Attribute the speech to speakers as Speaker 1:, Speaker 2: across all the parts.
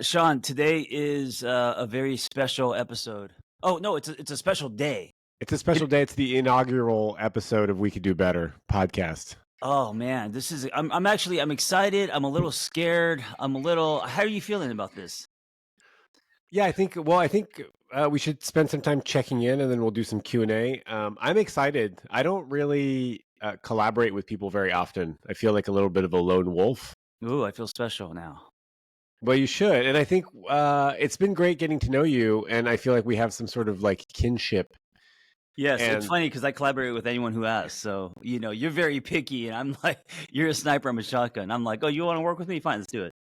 Speaker 1: Shaun, today is a very special episode. Oh no, it's a special day.
Speaker 2: It's a special day. It's the inaugural episode of We Could Do Better podcast.
Speaker 1: Oh man, this is. I'm excited. I'm a little scared. I'm a little. How are you feeling about this?
Speaker 2: Yeah, I think. Well, I think we should spend some time checking in, and then we'll do some Q&A. I'm excited. I don't really collaborate with people very often. I feel like a little bit of a lone wolf.
Speaker 1: Ooh, I feel special now.
Speaker 2: Well, you should, and I think it's been great getting to know you, and I feel like we have some sort of like kinship.
Speaker 1: Yes, it's
Speaker 2: And
Speaker 1: funny because I collaborate with anyone who asks. So you're very picky, and I'm like, you're a sniper, I'm a shotgun. I'm like, oh, you want to work with me? Fine, let's do it.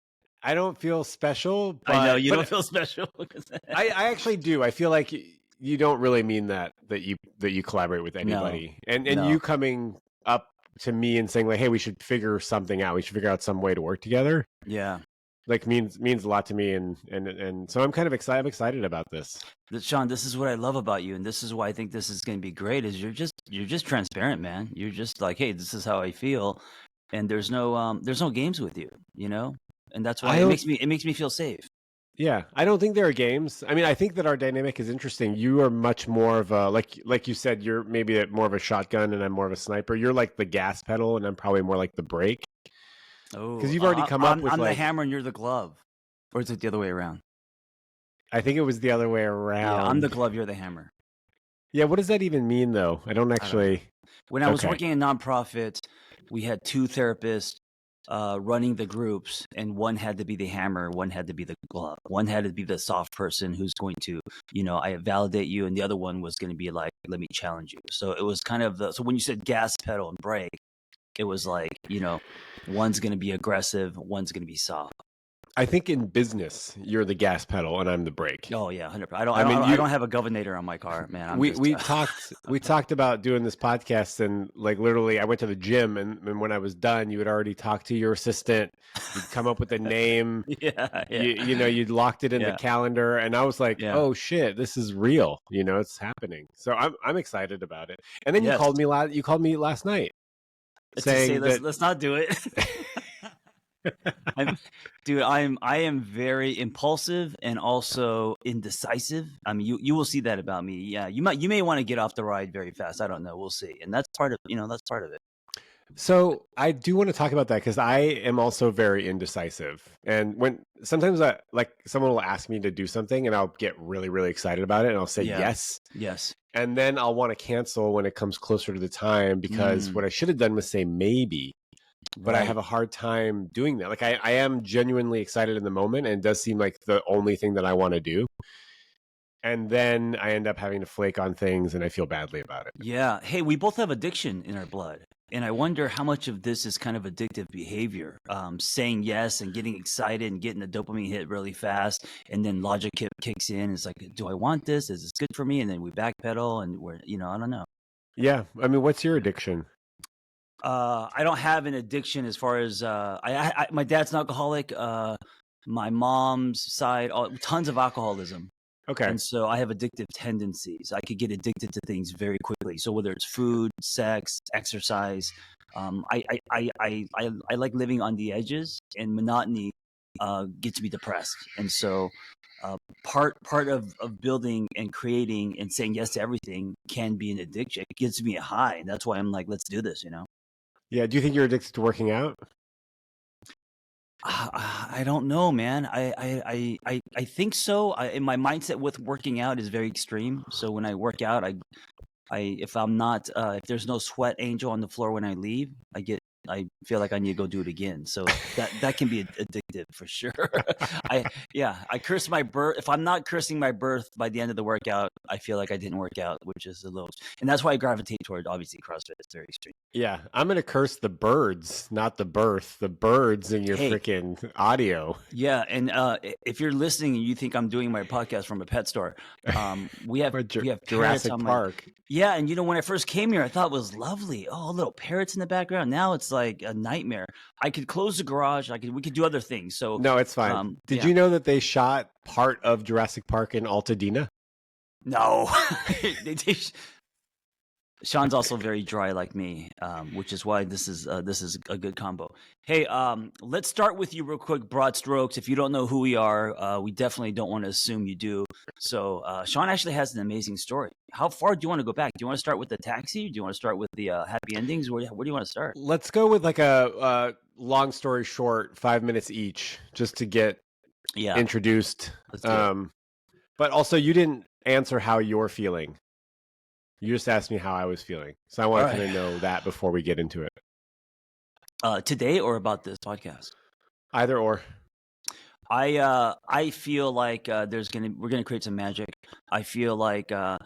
Speaker 2: I don't feel special, but
Speaker 1: I know you don't feel special.
Speaker 2: I actually do. I feel like you don't really mean that you collaborate with anybody, and
Speaker 1: no.
Speaker 2: you coming up to me and saying like, "Hey, we should figure something out. We should figure out some way to work together."
Speaker 1: Yeah.
Speaker 2: Like means a lot to me, and so I'm kind of excited. I'm excited about this.
Speaker 1: Shaun, this is what I love about you, and this is why I think this is going to be great. Is you're just transparent, man. You're just like, hey, this is how I feel, and there's no games with you, and that's why it makes me feel safe.
Speaker 2: Yeah, I don't think there are games. I mean, I think that our dynamic is interesting. You are much more of a like you said. You're maybe more of a shotgun, and I'm more of a sniper. You're like the gas pedal, and I'm probably more like the brake.
Speaker 1: Oh,
Speaker 2: because you've already come up with
Speaker 1: I'm
Speaker 2: like
Speaker 1: the hammer and you're the glove, or is it the other way around?
Speaker 2: I think it was the other way around.
Speaker 1: Yeah, I'm the glove, you're the hammer.
Speaker 2: Yeah, what does that even mean, though? I don't actually.
Speaker 1: When I was working in a nonprofit, we had two therapists running the groups, and one had to be the hammer, one had to be the glove, one had to be the soft person who's going to, I validate you, and the other one was going to be like, let me challenge you. So it was kind of so when you said gas pedal and brake, it was like, one's going to be aggressive, one's going to be soft.
Speaker 2: I think in business, you're the gas pedal and I'm the brake.
Speaker 1: Oh yeah, 100%. I don't have a governor on my car, man.
Speaker 2: We talked about doing this podcast, and like literally, I went to the gym, and when I was done, you had already talked to your assistant. You'd come up with a name.
Speaker 1: Yeah.
Speaker 2: You'd locked it in the calendar, and I was like, oh shit, this is real. It's happening. So I'm excited about it. And then you called me last night.
Speaker 1: Saying let's not do it. I am very impulsive and also indecisive. I mean, you will see that about me. Yeah, you may want to get off the ride very fast. I don't know. We'll see. And that's part of it.
Speaker 2: So I do want to talk about that because I am also very indecisive. And when sometimes someone will ask me to do something and I'll get really, really excited about it and I'll say yes.
Speaker 1: Yes.
Speaker 2: And then I'll want to cancel when it comes closer to the time because what I should have done was say maybe. But I have a hard time doing that. Like I am genuinely excited in the moment, and it does seem like the only thing that I want to do. And then I end up having to flake on things, and I feel badly about it.
Speaker 1: Yeah. Hey, we both have addiction in our blood. And I wonder how much of this is kind of addictive behavior, saying yes and getting excited and getting the dopamine hit really fast. And then logic kicks in. It's like, do I want this? Is this good for me? And then we backpedal and we're, I don't know.
Speaker 2: Yeah. I mean, what's your addiction?
Speaker 1: I don't have an addiction as far as my dad's an alcoholic. My mom's side, tons of alcoholism.
Speaker 2: Okay.
Speaker 1: And so I have addictive tendencies. I could get addicted to things very quickly. So whether it's food, sex, exercise, I like living on the edges, and monotony gets me depressed. And so part of building and creating and saying yes to everything can be an addiction. It gives me a high. And that's why I'm like, let's do this,
Speaker 2: Yeah. Do you think you're addicted to working out?
Speaker 1: I don't know, man. I think so. In my mindset with working out is very extreme. So when I work out, if I'm not, if there's no sweat angel on the floor when I leave, I feel like I need to go do it again. So that can be addictive for sure. I curse my birth. If I'm not cursing my birth by the end of the workout, I feel like I didn't work out, which is a little, and that's why I gravitate toward obviously CrossFit. It's very extreme.
Speaker 2: Yeah. I'm going to curse the birds, not the birth, the birds in your freaking audio.
Speaker 1: Yeah. And if you're listening and you think I'm doing my podcast from a pet store, we have
Speaker 2: Jurassic Park.
Speaker 1: Yeah. And when I first came here, I thought it was lovely. Oh, little parrots in the background. Now it's like a nightmare. I could close the garage. We could do other things. So
Speaker 2: no, it's fine. Did you know that they shot part of Jurassic Park in Altadena?
Speaker 1: No. Sean's also very dry like me, which is why this is a good combo. Hey, let's start with you real quick, broad strokes. If you don't know who we are, we definitely don't want to assume you do. So Sean actually has an amazing story. How far do you want to go back? Do you want to start with the taxi? Do you want to start with the happy endings? Where do you want to start?
Speaker 2: Let's go with like a long story short, 5 minutes each, just to get introduced.
Speaker 1: Let's do it.
Speaker 2: But also, you didn't answer how you're feeling. You just asked me how I was feeling. So I want to kind of know that before we get into it.
Speaker 1: Today or about this podcast?
Speaker 2: Either or.
Speaker 1: I feel like we're gonna create some magic. I feel like I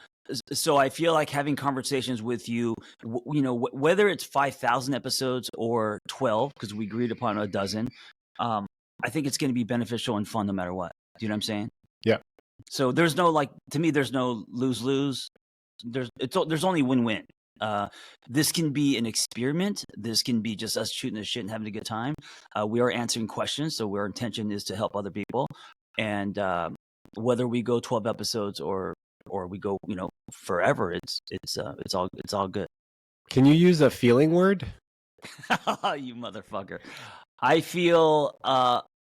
Speaker 1: feel like having conversations with you, whether it's 5,000 episodes or 12, because we agreed upon a dozen. I think it's going to be beneficial and fun no matter what. Do you know what I'm saying?
Speaker 2: Yeah.
Speaker 1: So there's no to me, there's no lose-lose. There's only win-win. This can be an experiment. This can be just us shooting the shit and having a good time. We are answering questions, so our intention is to help other people. And whether we go 12 episodes or we go, forever, it's all good.
Speaker 2: Can you use a feeling word?
Speaker 1: You motherfucker. I feel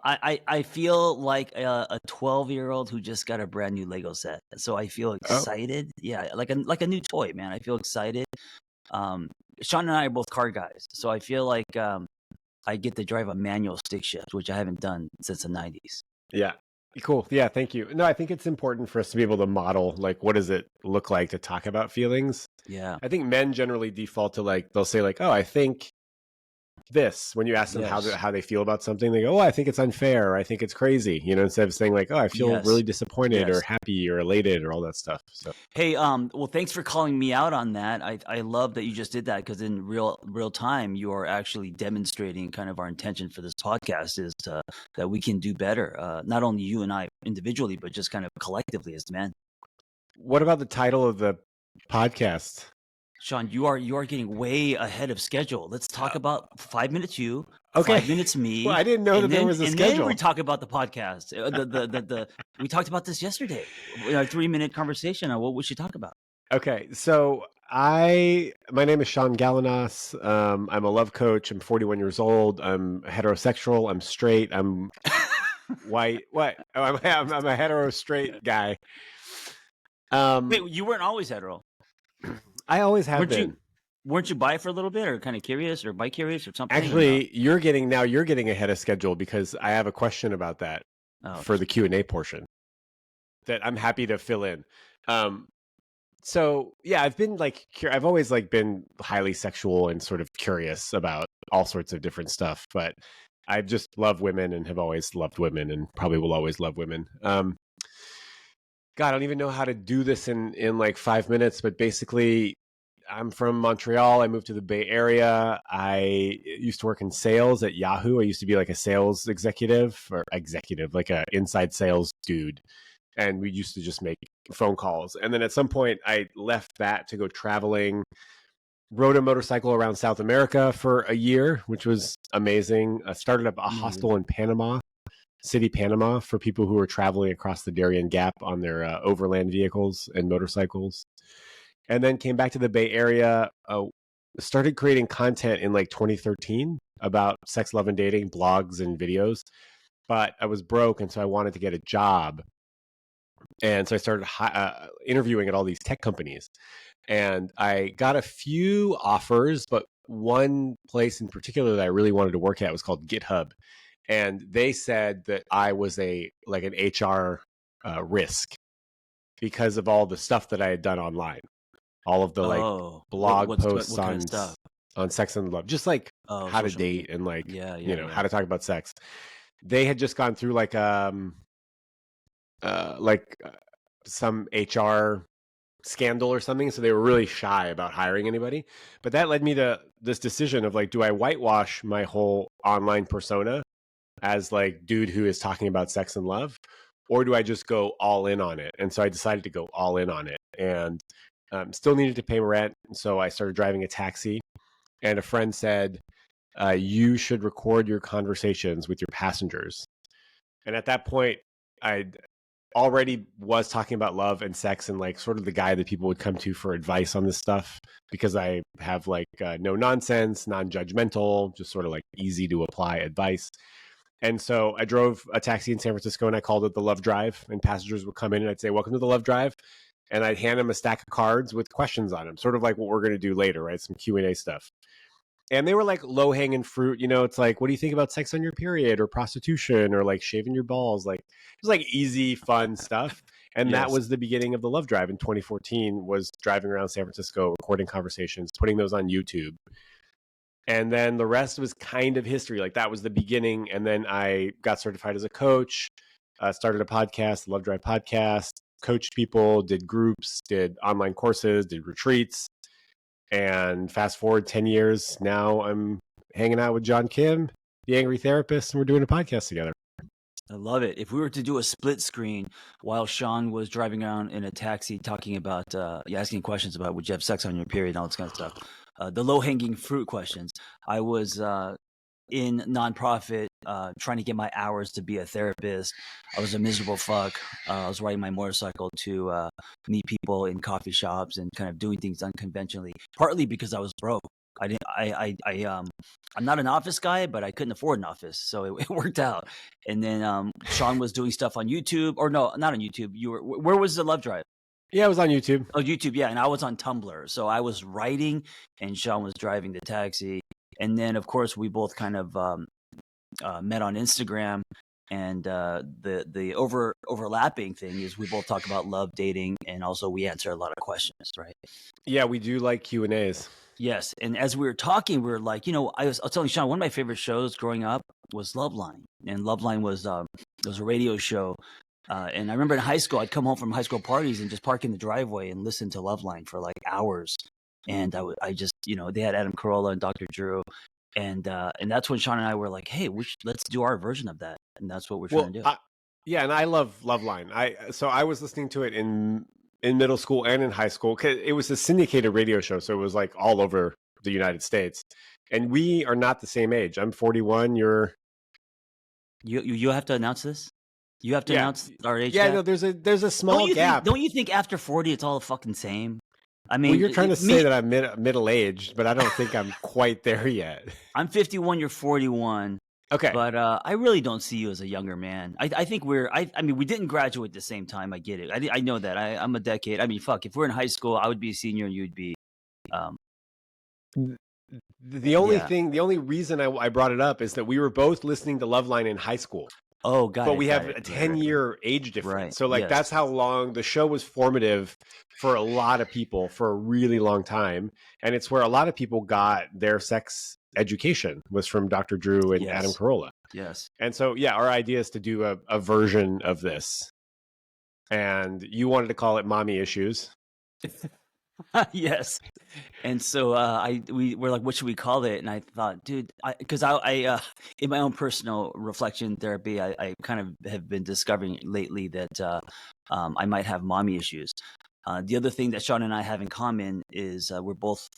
Speaker 1: I feel like a 12-year-old who just got a brand new Lego set. So I feel excited. Oh. Yeah, like a new toy, man. I feel excited. Sean and I are both car guys, so I feel like I get to drive a manual stick shift, which I haven't done since the 90s.
Speaker 2: Yeah. Cool. Yeah, thank you. No, I think it's important for us to be able to model, like, what does it look like to talk about feelings?
Speaker 1: Yeah.
Speaker 2: I think men generally default to, like, they'll say, like, oh, I think this. When you ask them how they feel about something, they go, oh, I think it's unfair, or I think it's crazy, instead of saying, like, oh, I feel really disappointed or happy or elated or all that stuff. So
Speaker 1: hey, well, thanks for calling me out on that. I love that you just did that, because in real time you are actually demonstrating kind of our intention for this podcast is that we can do better, not only you and I individually, but just kind of collectively as men.
Speaker 2: What about the title of the podcast?
Speaker 1: Sean, you are getting way ahead of schedule. Let's talk about 5 minutes you,
Speaker 2: okay.
Speaker 1: 5 minutes me.
Speaker 2: Well, I didn't know that there was a schedule.
Speaker 1: And then we talk about the podcast. We talked about this yesterday. Our 3-minute conversation on what we should talk about.
Speaker 2: Okay, so my name is Shaun Galanos. I'm a love coach. I'm 41 years old. I'm heterosexual. I'm straight. I'm white. What? Oh, I'm a hetero straight guy.
Speaker 1: Wait, you weren't always hetero.
Speaker 2: I always have been.
Speaker 1: Weren't you bi for a little bit, or kind of curious, or bi-curious, or something?
Speaker 2: Actually, you're getting ahead of schedule, because I have a question about that for the Q&A portion that I'm happy to fill in. So yeah, I've always been highly sexual and sort of curious about all sorts of different stuff, but I just love women and have always loved women and probably will always love women. God, I don't even know how to do this in like 5 minutes, but basically I'm from Montreal. I moved to the Bay Area. I used to work in sales at Yahoo. I used to be like a sales executive, like a inside sales dude. And we used to just make phone calls. And then at some point I left that to go traveling, rode a motorcycle around South America for a year, which was amazing. I started up a hostel in Panama City, Panama, for people who were traveling across the Darien Gap on their overland vehicles and motorcycles. And then came back to the Bay Area, started creating content in like 2013 about sex, love, and dating, blogs and videos. But I was broke, and so I wanted to get a job. And so I started interviewing at all these tech companies. And I got a few offers, but one place in particular that I really wanted to work at was called GitHub. And they said that I was an HR risk because of all the stuff that I had done online, all of the blog posts on sex and love, just like how to date and how to talk about sex. They had just gone through some HR scandal or something, so they were really shy about hiring anybody. But that led me to this decision of do I whitewash my whole online persona as dude who is talking about sex and love, or do I just go all in on it? And so I decided to go all in on it, and still needed to pay rent. So I started driving a taxi, and a friend said, you should record your conversations with your passengers. And at that point, already was talking about love and sex and like sort of the guy that people would come to for advice on this stuff because I have like no nonsense, non-judgmental, just sort of like easy to apply advice. And so I drove a taxi in San Francisco and I called it the Love Drive, and passengers would come in and I'd say, "Welcome to the Love Drive." And I'd hand them a stack of cards with questions on them, sort of like what we're going to do later, right? Some Q&A stuff. And they were like low hanging fruit. You know, it's like, what do you think about sex on your period or prostitution or like shaving your balls? Like, it was like easy, fun stuff. And that
Speaker 1: Yes.
Speaker 2: was the beginning of the Love Drive in 2014, was driving around San Francisco, recording conversations, putting those on YouTube. And then the rest was kind of history. Like that was the beginning. And then I got certified as a coach, started a podcast, the Love Drive podcast, coached people, did groups, did online courses, did retreats. And fast forward 10 years, now I'm hanging out with John Kim, the angry therapist, and we're doing a podcast together.
Speaker 1: I love it. If we were to do a split screen while Shaun was driving around in a taxi talking about, asking questions about would you have sex on your period and all this kind of stuff, the low-hanging fruit questions, I was in nonprofit trying to get my hours to be a therapist. I was a miserable fuck. I was riding my motorcycle to meet people in coffee shops and kind of doing things unconventionally, partly because I was broke. I'm not an office guy, but I couldn't afford an office, so it worked out. And then Shaun was doing stuff on YouTube, or no, not on YouTube. Where was the Love Drive?
Speaker 2: Yeah, it was on YouTube.
Speaker 1: Oh, YouTube, yeah. And I was on Tumblr, so I was writing, and Shaun was driving the taxi. And then, of course, we both kind of met on Instagram. And the overlapping thing is we both talk about love, dating, and also we answer a lot of questions, right?
Speaker 2: Yeah, we do like Q&As.
Speaker 1: Yes, and as we were talking, we were like, I was telling Shaun, one of my favorite shows growing up was Loveline, and Loveline was it was a radio show. And I remember in high school, I'd come home from high school parties and just park in the driveway and listen to Loveline for like hours. And I just, they had Adam Carolla and Dr. Drew, and that's when Shaun and I were like, hey, let's do our version of that, and that's what we're trying to do.
Speaker 2: Yeah, and I love Loveline. So I was listening to it in middle school and in high school. It was a syndicated radio show, so it was like all over the United States. And we are not the same age. I'm 41.
Speaker 1: You have to announce this. You have to announce our age.
Speaker 2: Yeah,
Speaker 1: gap?
Speaker 2: no, there's a small gap.
Speaker 1: Don't you think after 40 it's all fucking same? I mean,
Speaker 2: well, you're trying to say that I'm middle aged, but I don't think I'm quite there yet.
Speaker 1: I'm 51. You're 41.
Speaker 2: Okay,
Speaker 1: but I really don't see you as a younger man. I think I mean, we didn't graduate at the same time. I get it. I know that. I'm a decade. I mean, fuck. If we're in high school, I would be a senior and you'd be.
Speaker 2: The only reason I brought it up is that we were both listening to Loveline in high school.
Speaker 1: Oh, God.
Speaker 2: But we have a 10-year age difference.
Speaker 1: Right.
Speaker 2: So like that's how long the show was formative for a lot of people for a really long time. And it's where a lot of people got their sex education was from Dr. Drew and Adam Carolla.
Speaker 1: Yes.
Speaker 2: And so, yeah, our idea is to do a version of this. And you wanted to call it Mommy Issues.
Speaker 1: Yes. And so we were like, what should we call it? And I thought, dude, because I in my own personal reflection therapy, I kind of have been discovering lately that I might have mommy issues. The other thing that Shaun and I have in common is we're both.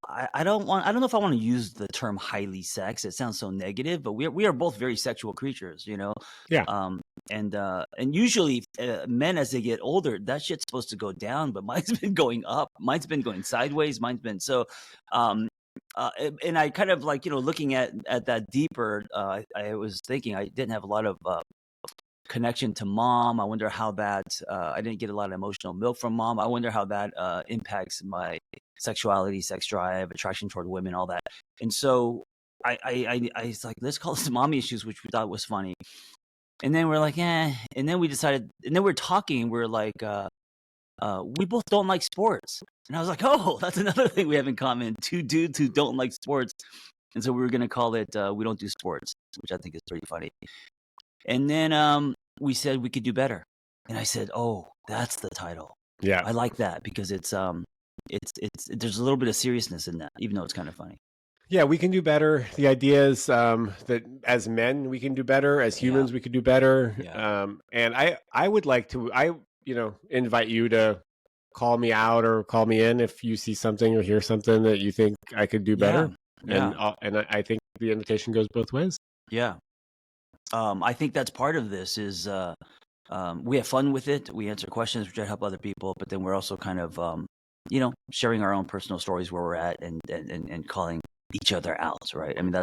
Speaker 1: I don't know if I want to use the term highly sex. It sounds so negative, but we are both very sexual creatures,
Speaker 2: Yeah.
Speaker 1: And usually men as they get older, that shit's supposed to go down, but mine's been going up. Mine's been going sideways. Mine's been so. And I kind of like looking at that deeper. I was thinking I didn't have a lot of connection to mom. I wonder how that I didn't get a lot of emotional milk from mom. I wonder how that impacts my sexuality, sex drive, attraction toward women, all that. And so I was like, let's call this mommy issues, which we thought was funny. And then we're like, and then we decided, and then we're talking, and we're like, we both don't like sports. And I was like, oh, that's another thing we have in common. Two dudes who don't like sports. And so we were going to call it We Don't Do Sports, which I think is pretty funny. And then we said we could do better. And I said, oh, that's the title.
Speaker 2: Yeah.
Speaker 1: I like that because it's there's a little bit of seriousness in that, even though it's kind of funny.
Speaker 2: Yeah, we can do better. The idea is that as men, we can do better. As humans, we could do better.
Speaker 1: Yeah.
Speaker 2: And I would like to, invite you to call me out or call me in if you see something or hear something that you think I could do better.
Speaker 1: Yeah.
Speaker 2: And I think the invitation goes both ways.
Speaker 1: Yeah. I think that's part of this is We have fun with it. We answer questions, we try to help other people, but then we're also kind of, sharing our own personal stories where we're at and calling each other out, right? I mean,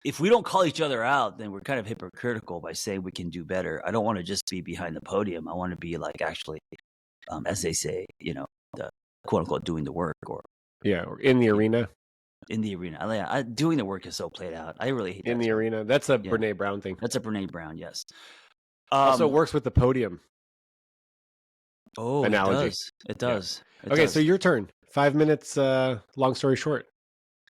Speaker 1: if we don't call each other out, then we're kind of hypocritical by saying we can do better. I don't want to just be behind the podium. I want to be like actually, as they say, the quote unquote doing the work or
Speaker 2: or in the arena.
Speaker 1: in the arena. Doing the work is so played out. I really hate that.
Speaker 2: In the
Speaker 1: term.
Speaker 2: arena. That's a
Speaker 1: Yeah.
Speaker 2: Brene Brown thing.
Speaker 1: That's a Brene Brown, yes.
Speaker 2: Also works with the podium. Analogy.
Speaker 1: It does.
Speaker 2: Yeah. Okay, so your turn. 5 minutes, long story short.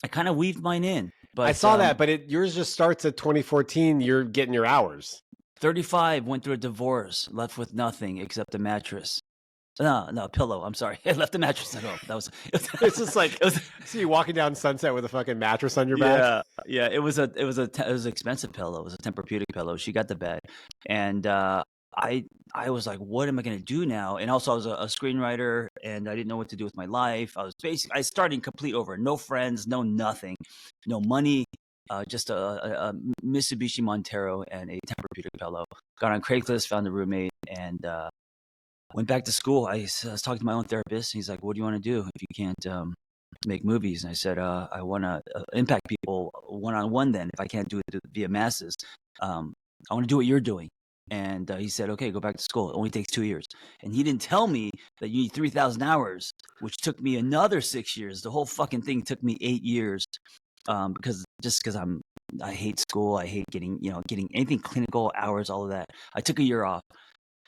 Speaker 1: I kind of weaved mine in. But
Speaker 2: I saw that, but yours just starts at 2014. You're getting your hours.
Speaker 1: 35, went through a divorce, left with nothing except a mattress. No, pillow. I'm sorry. I left the mattress at home.
Speaker 2: It's just like see you walking down Sunset with a fucking mattress on your back.
Speaker 1: Yeah. It was an expensive pillow. It was a Tempur-Pedic pillow. She got the bed, and I was like, what am I going to do now? And also, I was a screenwriter, and I didn't know what to do with my life. I started complete over. No friends, no nothing, no money. Just a Mitsubishi Montero and a Tempur-Pedic pillow. Got on Craigslist, found a roommate, and went back to school. I was talking to my own therapist. And he's like, what do you want to do if you can't make movies? And I said, I want to impact people one-on-one then. If I can't do it via masses, I want to do what you're doing. And he said, okay, go back to school. It only takes 2 years. And he didn't tell me that you need 3,000 hours, which took me another 6 years. The whole fucking thing took me 8 years because I hate school. I hate getting anything clinical, hours, all of that. I took a year off.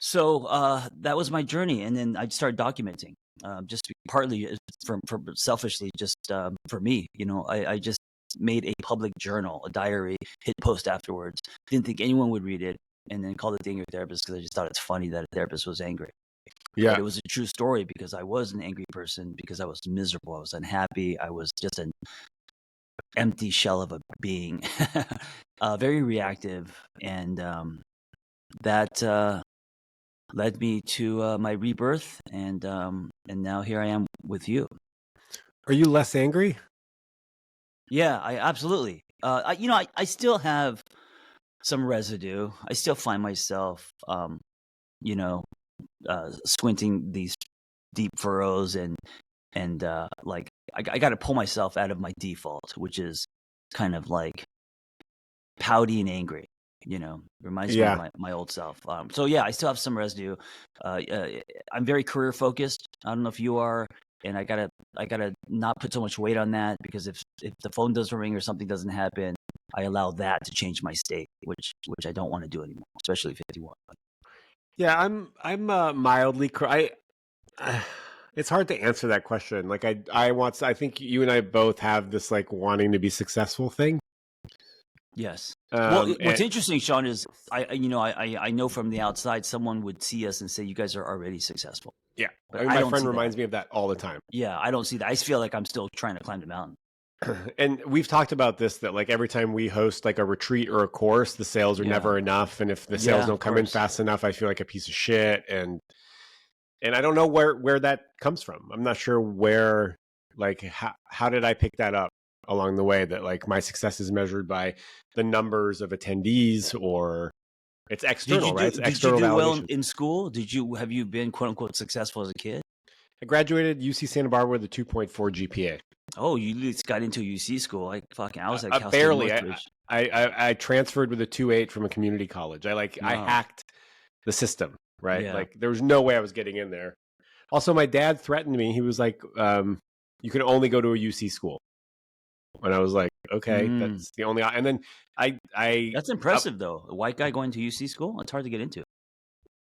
Speaker 1: So that was my journey, and then I started documenting, just partly for selfishly, just for me. I just made a public journal, a diary, hit post afterwards. Didn't think anyone would read it, and then called it the Angry Therapist because I just thought it's funny that a therapist was angry.
Speaker 2: Yeah,
Speaker 1: but it was a true story because I was an angry person, because I was miserable, I was unhappy, I was just an empty shell of a being, very reactive, and that led me to my rebirth, and now here I am with you.
Speaker 2: Are you less angry?
Speaker 1: Yeah, I absolutely. I still have some residue. I still find myself, squinting these deep furrows, and like I got to pull myself out of my default, which is kind of like pouty and angry. Reminds me of my old self. So yeah, I still have some residue. I'm very career focused. I don't know if you are, and I gotta not put so much weight on that, because if the phone doesn't ring or something doesn't happen, I allow that to change my state, which I don't want to do anymore, especially 51.
Speaker 2: Yeah, I'm mildly. It's hard to answer that question. Like I think you and I both have this like wanting to be successful thing.
Speaker 1: Yes. Well, what's interesting, Shaun, is I know from the outside someone would see us and say you guys are already successful.
Speaker 2: Yeah,
Speaker 1: but
Speaker 2: my friend reminds me of that all the time.
Speaker 1: Yeah, I don't see that. I feel like I'm still trying to climb the mountain.
Speaker 2: And we've talked about this, that like every time we host like a retreat or a course, the sales are never enough, and if the sales don't come in fast enough, I feel like a piece of shit, and I don't know where that comes from. I'm not sure where, like, how did I pick that up along the way, that like my success is measured by the numbers of attendees, or it's external, right? It's external validation. Did you do well
Speaker 1: in school? Have you been quote unquote successful as a kid?
Speaker 2: I graduated UC Santa Barbara with a 2.4 GPA.
Speaker 1: Oh, you at least got into UC school. I was at Cal
Speaker 2: barely.
Speaker 1: State Northridge.
Speaker 2: I transferred with a 2.8 from a community college. I hacked the system, right?
Speaker 1: Yeah.
Speaker 2: Like there was no way I was getting in there. Also, my dad threatened me. He was like, you can only go to a UC school. And I was like, okay, that's the only. And then I
Speaker 1: that's impressive though. A white guy going to UC school, it's hard to get into.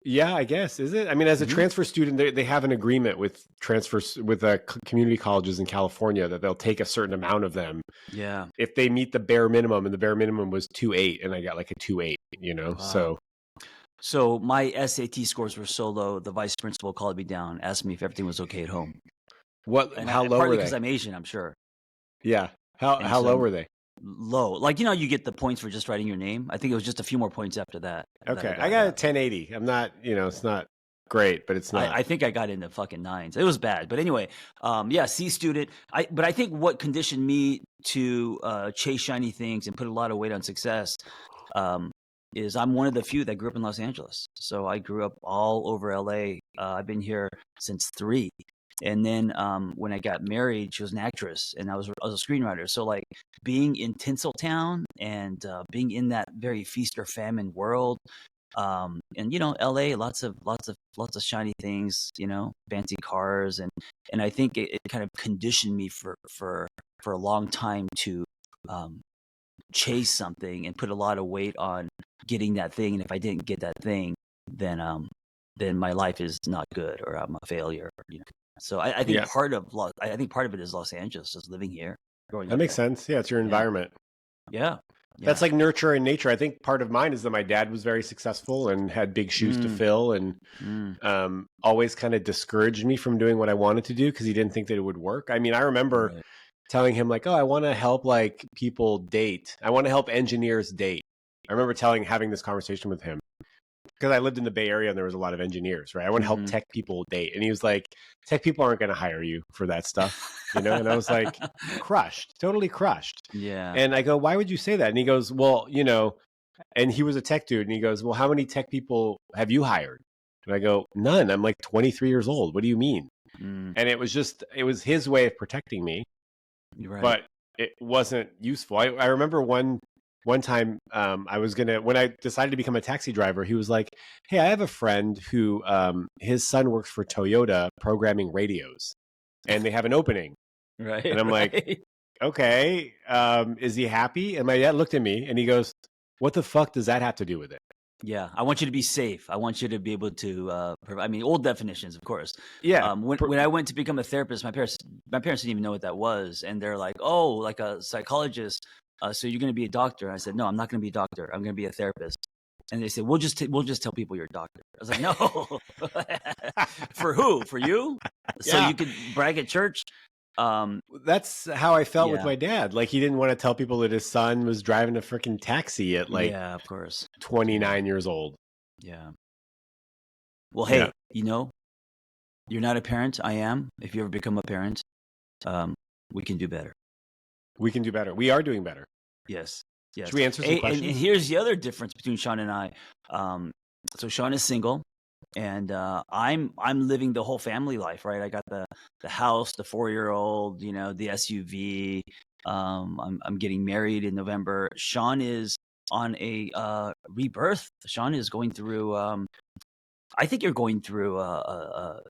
Speaker 2: Yeah, I guess. Is it? I mean, as a transfer student, they have an agreement with transfers with community colleges in California that they'll take a certain amount of them.
Speaker 1: Yeah.
Speaker 2: If they meet the bare minimum, and the bare minimum was 2.8, and I got like a 2.8,
Speaker 1: Wow. So my SAT scores were so low, the vice principal called me down, asked me if everything was okay at home.
Speaker 2: How low were they?
Speaker 1: Because I'm Asian, I'm sure.
Speaker 2: Yeah. How low were they?
Speaker 1: Low. Like, you get the points for just writing your name. I think it was just a few more points after that.
Speaker 2: Okay. I got a 1080. I'm not, it's not great, but it's not.
Speaker 1: I think I got into fucking nines. It was bad. But anyway, C student. But I think what conditioned me to chase shiny things and put a lot of weight on success is I'm one of the few that grew up in Los Angeles. So I grew up all over LA. I've been here since 3. And then when I got married, she was an actress, and I was a screenwriter. So like being in Tinseltown and being in that very feast or famine world, and LA, lots of shiny things, fancy cars, and I think it kind of conditioned me for a long time to chase something and put a lot of weight on getting that thing. And if I didn't get that thing, then my life is not good, or I'm a failure. So I think
Speaker 2: Yeah.
Speaker 1: part of it is Los Angeles, just living here, growing
Speaker 2: That
Speaker 1: up
Speaker 2: makes
Speaker 1: there.
Speaker 2: sense. Yeah, it's your environment.
Speaker 1: Yeah.
Speaker 2: That's like nurture and nature. I think part of mine is that my dad was very successful and had big shoes to fill, and always kind of discouraged me from doing what I wanted to do because he didn't think that it would work. I mean, I remember telling him like, "Oh, I want to help like people date. I want to help engineers date." I remember having this conversation with him because I lived in the Bay Area and there was a lot of engineers, right? I want to help tech people date. And he was like, "Tech people aren't going to hire you for that stuff." And I was like, totally crushed.
Speaker 1: Yeah.
Speaker 2: And I go, "Why would you say that?" And he goes, "Well, and he was a tech dude. And he goes, "Well, how many tech people have you hired?" And I go, "None. I'm like 23 years old. What do you mean?" And it was his way of protecting me, but it wasn't useful. I remember one time when I decided to become a taxi driver, he was like, "Hey, I have a friend who his son works for Toyota programming radios, and they have an opening."
Speaker 1: Right.
Speaker 2: And I'm like, "Okay, is he happy?" And my dad looked at me and he goes, "What the fuck does that have to do with it?"
Speaker 1: Yeah, I want you to be safe. I want you to be able to old definitions, of course.
Speaker 2: Yeah.
Speaker 1: When I went to become a therapist, my parents didn't even know what that was, and they're like, "Oh, like a psychologist. So you're going to be a doctor?" And I said, "No, I'm not going to be a doctor. I'm going to be a therapist." And they said, "We'll just tell people you're a doctor." I was like, "No." For who? For you? So you could brag at church?
Speaker 2: That's how I felt with my dad. Like he didn't want to tell people that his son was driving a freaking taxi at like
Speaker 1: of course,
Speaker 2: 29 years old.
Speaker 1: Yeah. Well, hey, you're not a parent. I am. If you ever become a parent, we can do better.
Speaker 2: We can do better. We are doing better.
Speaker 1: Yes. Yes.
Speaker 2: Should we answer some questions?
Speaker 1: And here's the other difference between Shaun and I. So Shaun is single, and I'm living the whole family life, right? I got the house, the 4-year-old, the SUV. I'm getting married in November. Shaun is on a rebirth. Shaun is going through. I think you're going through a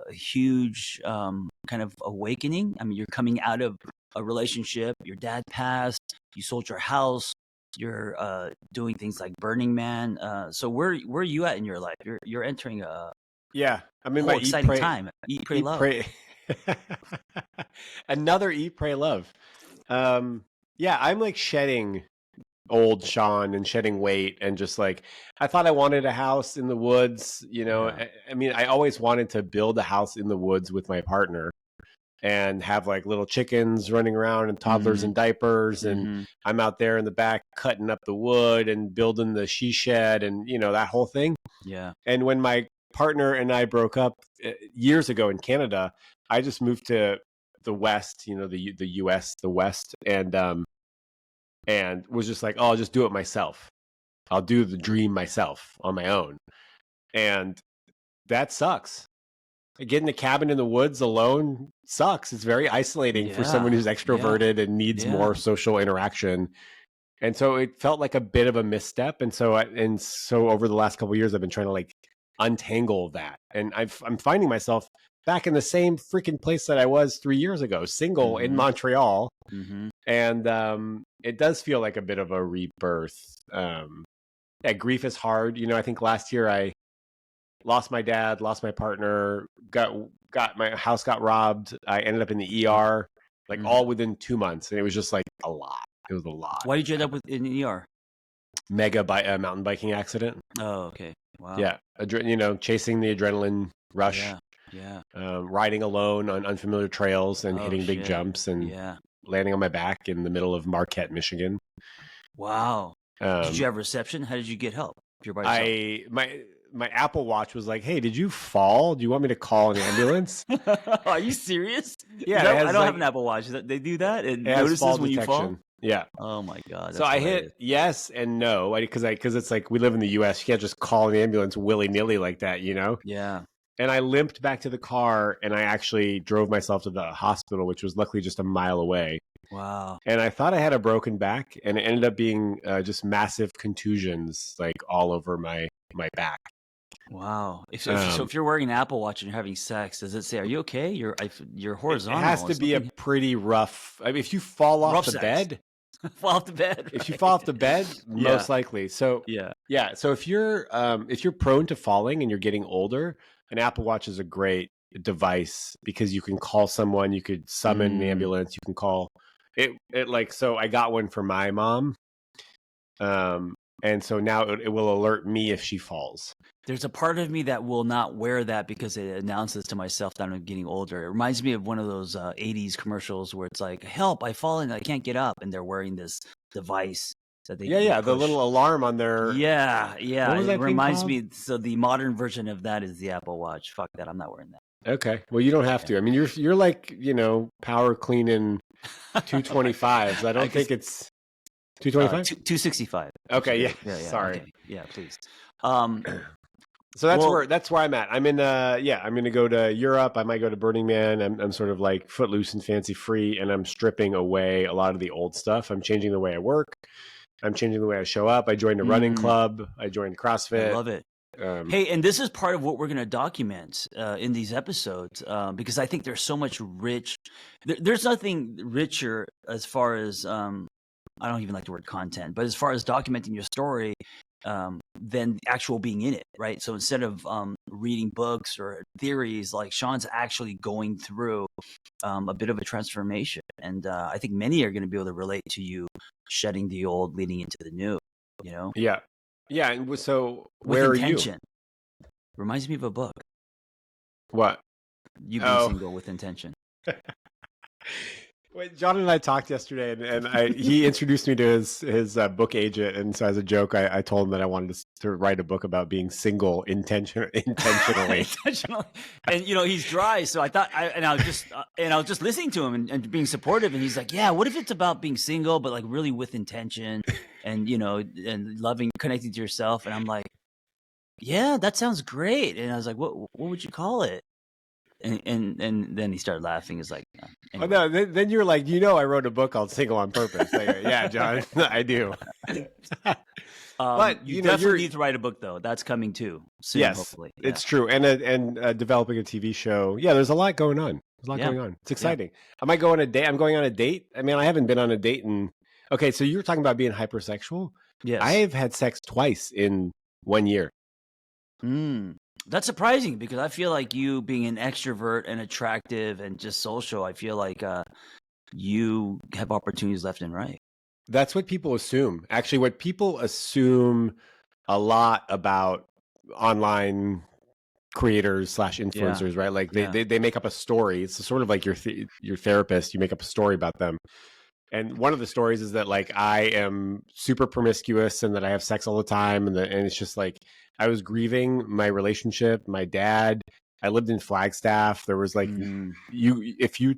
Speaker 1: huge kind of awakening. I mean, you're coming out of a relationship. Your dad passed. You sold your house. You're doing things like Burning Man. So where are you at in your life? You're entering a
Speaker 2: I'm in
Speaker 1: whole
Speaker 2: my
Speaker 1: exciting time. Eat, pray, love.
Speaker 2: Another eat, pray, love. I'm like shedding old Shaun and shedding weight, and just like I thought I wanted a house in the woods. I mean, I always wanted to build a house in the woods with my partner and have like little chickens running around and toddlers in diapers, and I'm out there in the back cutting up the wood and building the she shed and that whole thing. And when my partner and I broke up years ago in Canada, I just moved to the West, the US, the West, and was just like, "Oh, I'll just do it myself. I'll do the dream myself on my own." And that sucks. Getting a cabin in the woods alone sucks. It's very isolating for someone who's extroverted and needs more social interaction. And so it felt like a bit of a misstep. And so over the last couple of years, I've been trying to like untangle that. And I'm finding myself back in the same freaking place that I was 3 years ago, single in Montreal. And it does feel like a bit of a rebirth. Grief is hard. I think last year I lost my dad, lost my partner, got my house got robbed. I ended up in the ER, like all within 2 months, and it was just like a lot. It was a lot.
Speaker 1: Why did you end up in the ER?
Speaker 2: Mega mountain biking accident.
Speaker 1: Oh, okay. Wow.
Speaker 2: Yeah, chasing the adrenaline rush.
Speaker 1: Yeah.
Speaker 2: Riding alone on unfamiliar trails and hitting big jumps and landing on my back in the middle of Marquette, Michigan.
Speaker 1: Wow. Did you have reception? How did you get help? If you're by yourself?
Speaker 2: My Apple Watch was like, "Hey, did you fall? Do you want me to call an ambulance?"
Speaker 1: Are you serious?
Speaker 2: Yeah,
Speaker 1: I don't have an Apple Watch. They do that? It notices when you fall?
Speaker 2: Yeah.
Speaker 1: Oh my God,
Speaker 2: So
Speaker 1: that's
Speaker 2: I
Speaker 1: hilarious.
Speaker 2: hit yes and no because it's like we live in the U.S. You can't just call an ambulance willy nilly like that, you know.
Speaker 1: Yeah.
Speaker 2: And I limped back to the car, and I actually drove myself to the hospital, which was luckily just a mile away.
Speaker 1: Wow.
Speaker 2: And I thought I had a broken back, and it ended up being just massive contusions, like all over my back.
Speaker 1: Wow. So
Speaker 2: Um,
Speaker 1: if you're wearing an Apple Watch and you're having sex, does it say, "Are you okay? You're
Speaker 2: it has
Speaker 1: horizontal."
Speaker 2: to
Speaker 1: It's
Speaker 2: be a
Speaker 1: looking
Speaker 2: pretty rough. I mean, if you fall off
Speaker 1: rough
Speaker 2: the
Speaker 1: sex.
Speaker 2: bed,
Speaker 1: Fall off the bed,
Speaker 2: if you
Speaker 1: right?
Speaker 2: fall off the bed,
Speaker 1: Yeah.
Speaker 2: most likely. So
Speaker 1: Yeah.
Speaker 2: yeah, so if you're prone to falling and you're getting older, an Apple Watch is a great device because you can call someone, you could summon an
Speaker 1: Mm.
Speaker 2: ambulance, you can call it like so I got one for my mom. And so now it will alert me if she falls.
Speaker 1: There's a part of me that will not wear that because it announces to myself that I'm getting older. It reminds me of one of those 80s commercials where it's like, "Help, I've fallen, I can't get up," and they're wearing this device that they
Speaker 2: Yeah, the
Speaker 1: push.
Speaker 2: little alarm on their
Speaker 1: Yeah,
Speaker 2: what
Speaker 1: yeah.
Speaker 2: was
Speaker 1: It
Speaker 2: that thing
Speaker 1: reminds
Speaker 2: called?
Speaker 1: me. So the modern version of that is the Apple Watch. Fuck that. I'm not wearing that.
Speaker 2: Okay. Well, you don't have
Speaker 1: Yeah.
Speaker 2: to. I mean, you're like, power cleaning
Speaker 1: My God.
Speaker 2: 225s. I
Speaker 1: I
Speaker 2: don't think
Speaker 1: guess
Speaker 2: it's 225?
Speaker 1: 265.
Speaker 2: Okay, yeah.
Speaker 1: Yeah.
Speaker 2: Sorry.
Speaker 1: Okay. Yeah. Please. Um.
Speaker 2: So
Speaker 1: Well.
Speaker 2: that's where I'm at. I'm in I'm going to go to Europe. I might go to Burning Man. I'm sort of like footloose and fancy free, and I'm stripping away a lot of the old stuff. I'm changing the way I work. I'm changing the way I show up. I joined a running
Speaker 1: mm,
Speaker 2: club. I joined
Speaker 1: I
Speaker 2: CrossFit.
Speaker 1: love it.
Speaker 2: Um,
Speaker 1: Hey, and this is part of what we're going to document in these episodes because I think there's so much rich. There's nothing richer as far as I don't even like the word content, but as far as documenting your story than actual being in it, right? So instead of reading books or theories, like Shaun's actually going through a bit of a transformation, and I think many are going to be able to relate to you shedding the old, leading into the new. You know,
Speaker 2: yeah. Yeah. And so
Speaker 1: with
Speaker 2: where are you?
Speaker 1: intention. Reminds me of a book.
Speaker 2: What?
Speaker 1: You being
Speaker 2: Oh,
Speaker 1: single with intention.
Speaker 2: wait, John and I talked yesterday, and he introduced me to his book agent, and so as a joke, I told him that I wanted to write a book about being single intentionally.
Speaker 1: Intentionally. And he's dry, so I thought I was just listening to him and being supportive, and he's like, "Yeah, what if it's about being single but like really with intention and and loving, connecting to yourself?" And I'm like, "Yeah, that sounds great." And I was like, "What would you call it?" And then he started laughing. He's like,
Speaker 2: Oh
Speaker 1: anyway.
Speaker 2: no! Then you're like, I wrote a book called Single on Purpose. Yeah, John, I do. But
Speaker 1: You definitely need to write a book though. That's coming too soon,
Speaker 2: yes,
Speaker 1: hopefully. Yeah.
Speaker 2: it's true. And developing a TV show. Yeah, there's a lot going on. There's a lot
Speaker 1: Yeah.
Speaker 2: going on. It's
Speaker 1: Yeah.
Speaker 2: exciting. I might go on a date. I'm going on a date. I mean, I haven't been on a date in. Okay, so you were talking about being hypersexual.
Speaker 1: Yes.
Speaker 2: I've had sex twice in 1 year.
Speaker 1: That's surprising because I feel like you being an extrovert and attractive and just social, I feel like you have opportunities left and right.
Speaker 2: That's what people assume. Actually, what people assume a lot about online creators / influencers, right? Like they make up a story. It's sort of like your therapist. You make up a story about them. And one of the stories is that like I am super promiscuous and that I have sex all the time, and it's just like I was grieving my relationship, my dad. I lived in Flagstaff. There was like if you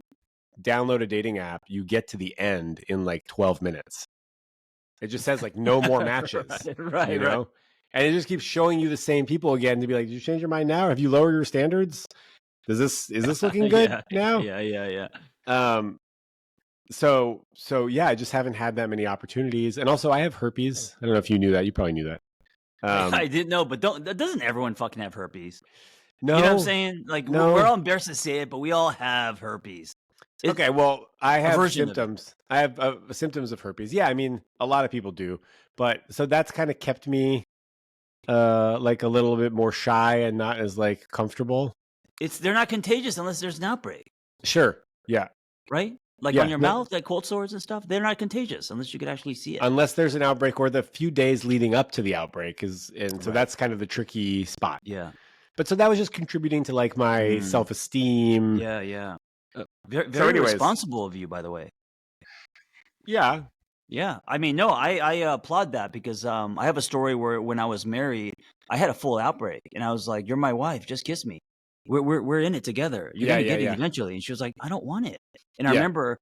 Speaker 2: download a dating app, you get to the end in like 12 minutes. It just says like no more matches,
Speaker 1: right.
Speaker 2: And it just keeps showing you the same people again to be like, did you change your mind now? Have you lowered your standards? Is this looking good now?
Speaker 1: Yeah.
Speaker 2: So yeah, I just haven't had that many opportunities, and also I have herpes. I don't know if you knew that. You probably knew that.
Speaker 1: I didn't know, but doesn't everyone fucking have herpes?
Speaker 2: No,
Speaker 1: you know what I'm saying? Like
Speaker 2: no.
Speaker 1: we're all embarrassed to say it, but we all have herpes.
Speaker 2: Okay, well, I have symptoms.
Speaker 1: I
Speaker 2: have symptoms of herpes. Yeah, I mean, a lot of people do, but so that's kind of kept me like a little bit more shy and not as like comfortable.
Speaker 1: They're not contagious unless there's an outbreak.
Speaker 2: Sure. Yeah.
Speaker 1: Right? Like on your mouth, like cold sores and stuff, they're not contagious unless you could actually see it.
Speaker 2: Unless there's an outbreak or the few days leading up to the outbreak so that's kind of the tricky spot.
Speaker 1: Yeah.
Speaker 2: But so that was just contributing to like my self-esteem.
Speaker 1: Yeah. Very responsible of you, by the way.
Speaker 2: Yeah.
Speaker 1: Yeah. I mean, no, I applaud that because I have a story where when I was married, I had a full outbreak and I was like, "You're my wife, just kiss me. We're in it together. You're gonna get it eventually." And she was like, "I don't want it." And I remember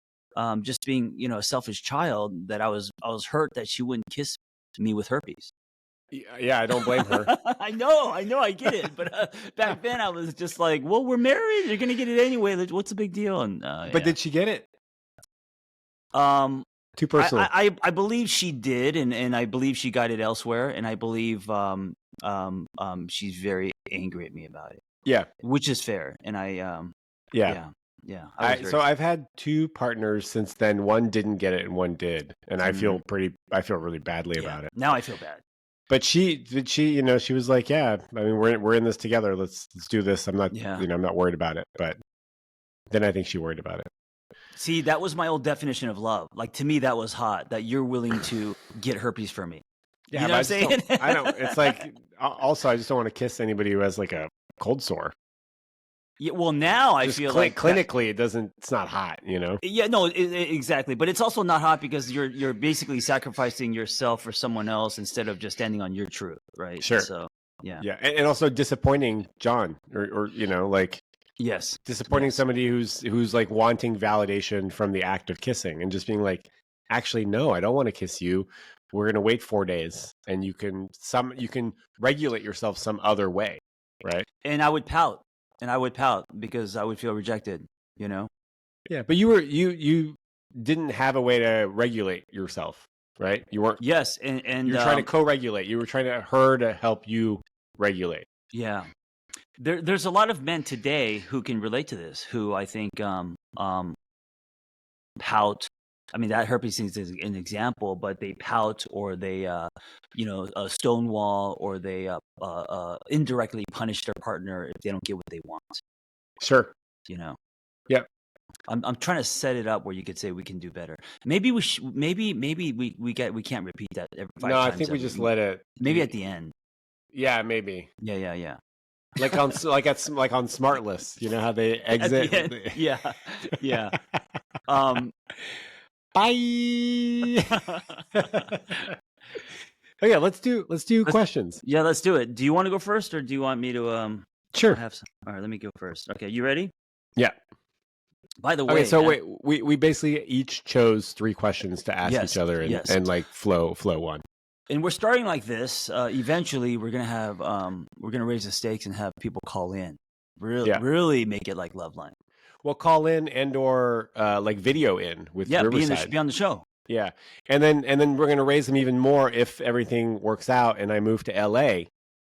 Speaker 1: just being, a selfish child, that I was hurt that she wouldn't kiss me with herpes.
Speaker 2: Yeah, I don't blame her.
Speaker 1: I know, I get it. But back then I was just like, well, we're married. You're going to get it anyway. What's the big deal? And
Speaker 2: But did she get it?
Speaker 1: Um,
Speaker 2: Too personal.
Speaker 1: I believe she did, and I believe she got it elsewhere, and I believe she's very angry at me about it.
Speaker 2: Yeah,
Speaker 1: which is fair, and
Speaker 2: yeah. So I've had 2 partners since then. One didn't get it, and one did, and I feel really badly about it.
Speaker 1: Now I feel bad.
Speaker 2: But she was like, yeah, I mean, we're in this together. Let's do this. I'm not, I'm not worried about it. But then I think she worried about it.
Speaker 1: See, that was my old definition of love. Like, to me, that was hot, that you're willing to get herpes for me.
Speaker 2: Yeah,
Speaker 1: you know what I'm saying?
Speaker 2: I don't. It's like, also, I just don't want to kiss anybody who has like a cold sore.
Speaker 1: Yeah, well, now I feel like
Speaker 2: clinically, it's not hot,
Speaker 1: Yeah, no, exactly. But it's also not hot because you're basically sacrificing yourself for someone else instead of just standing on your truth, right?
Speaker 2: Sure.
Speaker 1: So, yeah.
Speaker 2: Yeah, and also disappointing John, or like,
Speaker 1: yes,
Speaker 2: disappointing somebody who's like wanting validation from the act of kissing, and just being like, actually, no, I don't want to kiss you. We're gonna wait 4 days, and you can regulate yourself some other way, right?
Speaker 1: And I would pout. Because I would feel rejected, Yeah,
Speaker 2: but you didn't have a way to regulate yourself, right? You weren't.
Speaker 1: Yes, and
Speaker 2: you're trying to co-regulate. You were trying to help you regulate.
Speaker 1: Yeah, there's a lot of men today who can relate to this, who I think pout. I mean, that herpes is an example, but they pout, or they stonewall, or they indirectly punish their partner if they don't get what they want.
Speaker 2: Sure.
Speaker 1: Yep. I'm trying to set it up where you could say we can do better. Maybe we we can't repeat that every 5 times.
Speaker 2: No, I think we just let it.
Speaker 1: Maybe at the end.
Speaker 2: Yeah, maybe.
Speaker 1: Yeah.
Speaker 2: Like on on Smart List, you know how they exit.
Speaker 1: Yeah.
Speaker 2: Bye. Okay, let's do questions.
Speaker 1: Yeah, let's do it. Do you want to go first, or do you want me to
Speaker 2: Sure.
Speaker 1: All right, let me go first. Okay, you ready?
Speaker 2: Yeah.
Speaker 1: By the way,
Speaker 2: okay, so wait, we basically each chose 3 questions to ask each other, and like flow one.
Speaker 1: And we're starting like this. Eventually, we're gonna have we're gonna raise the stakes and have people call in. Really make it like Loveline.
Speaker 2: Well, call in or like video in with Riverside.
Speaker 1: Be on the show.
Speaker 2: Yeah, and then we're gonna raise them even more if everything works out and I move to LA.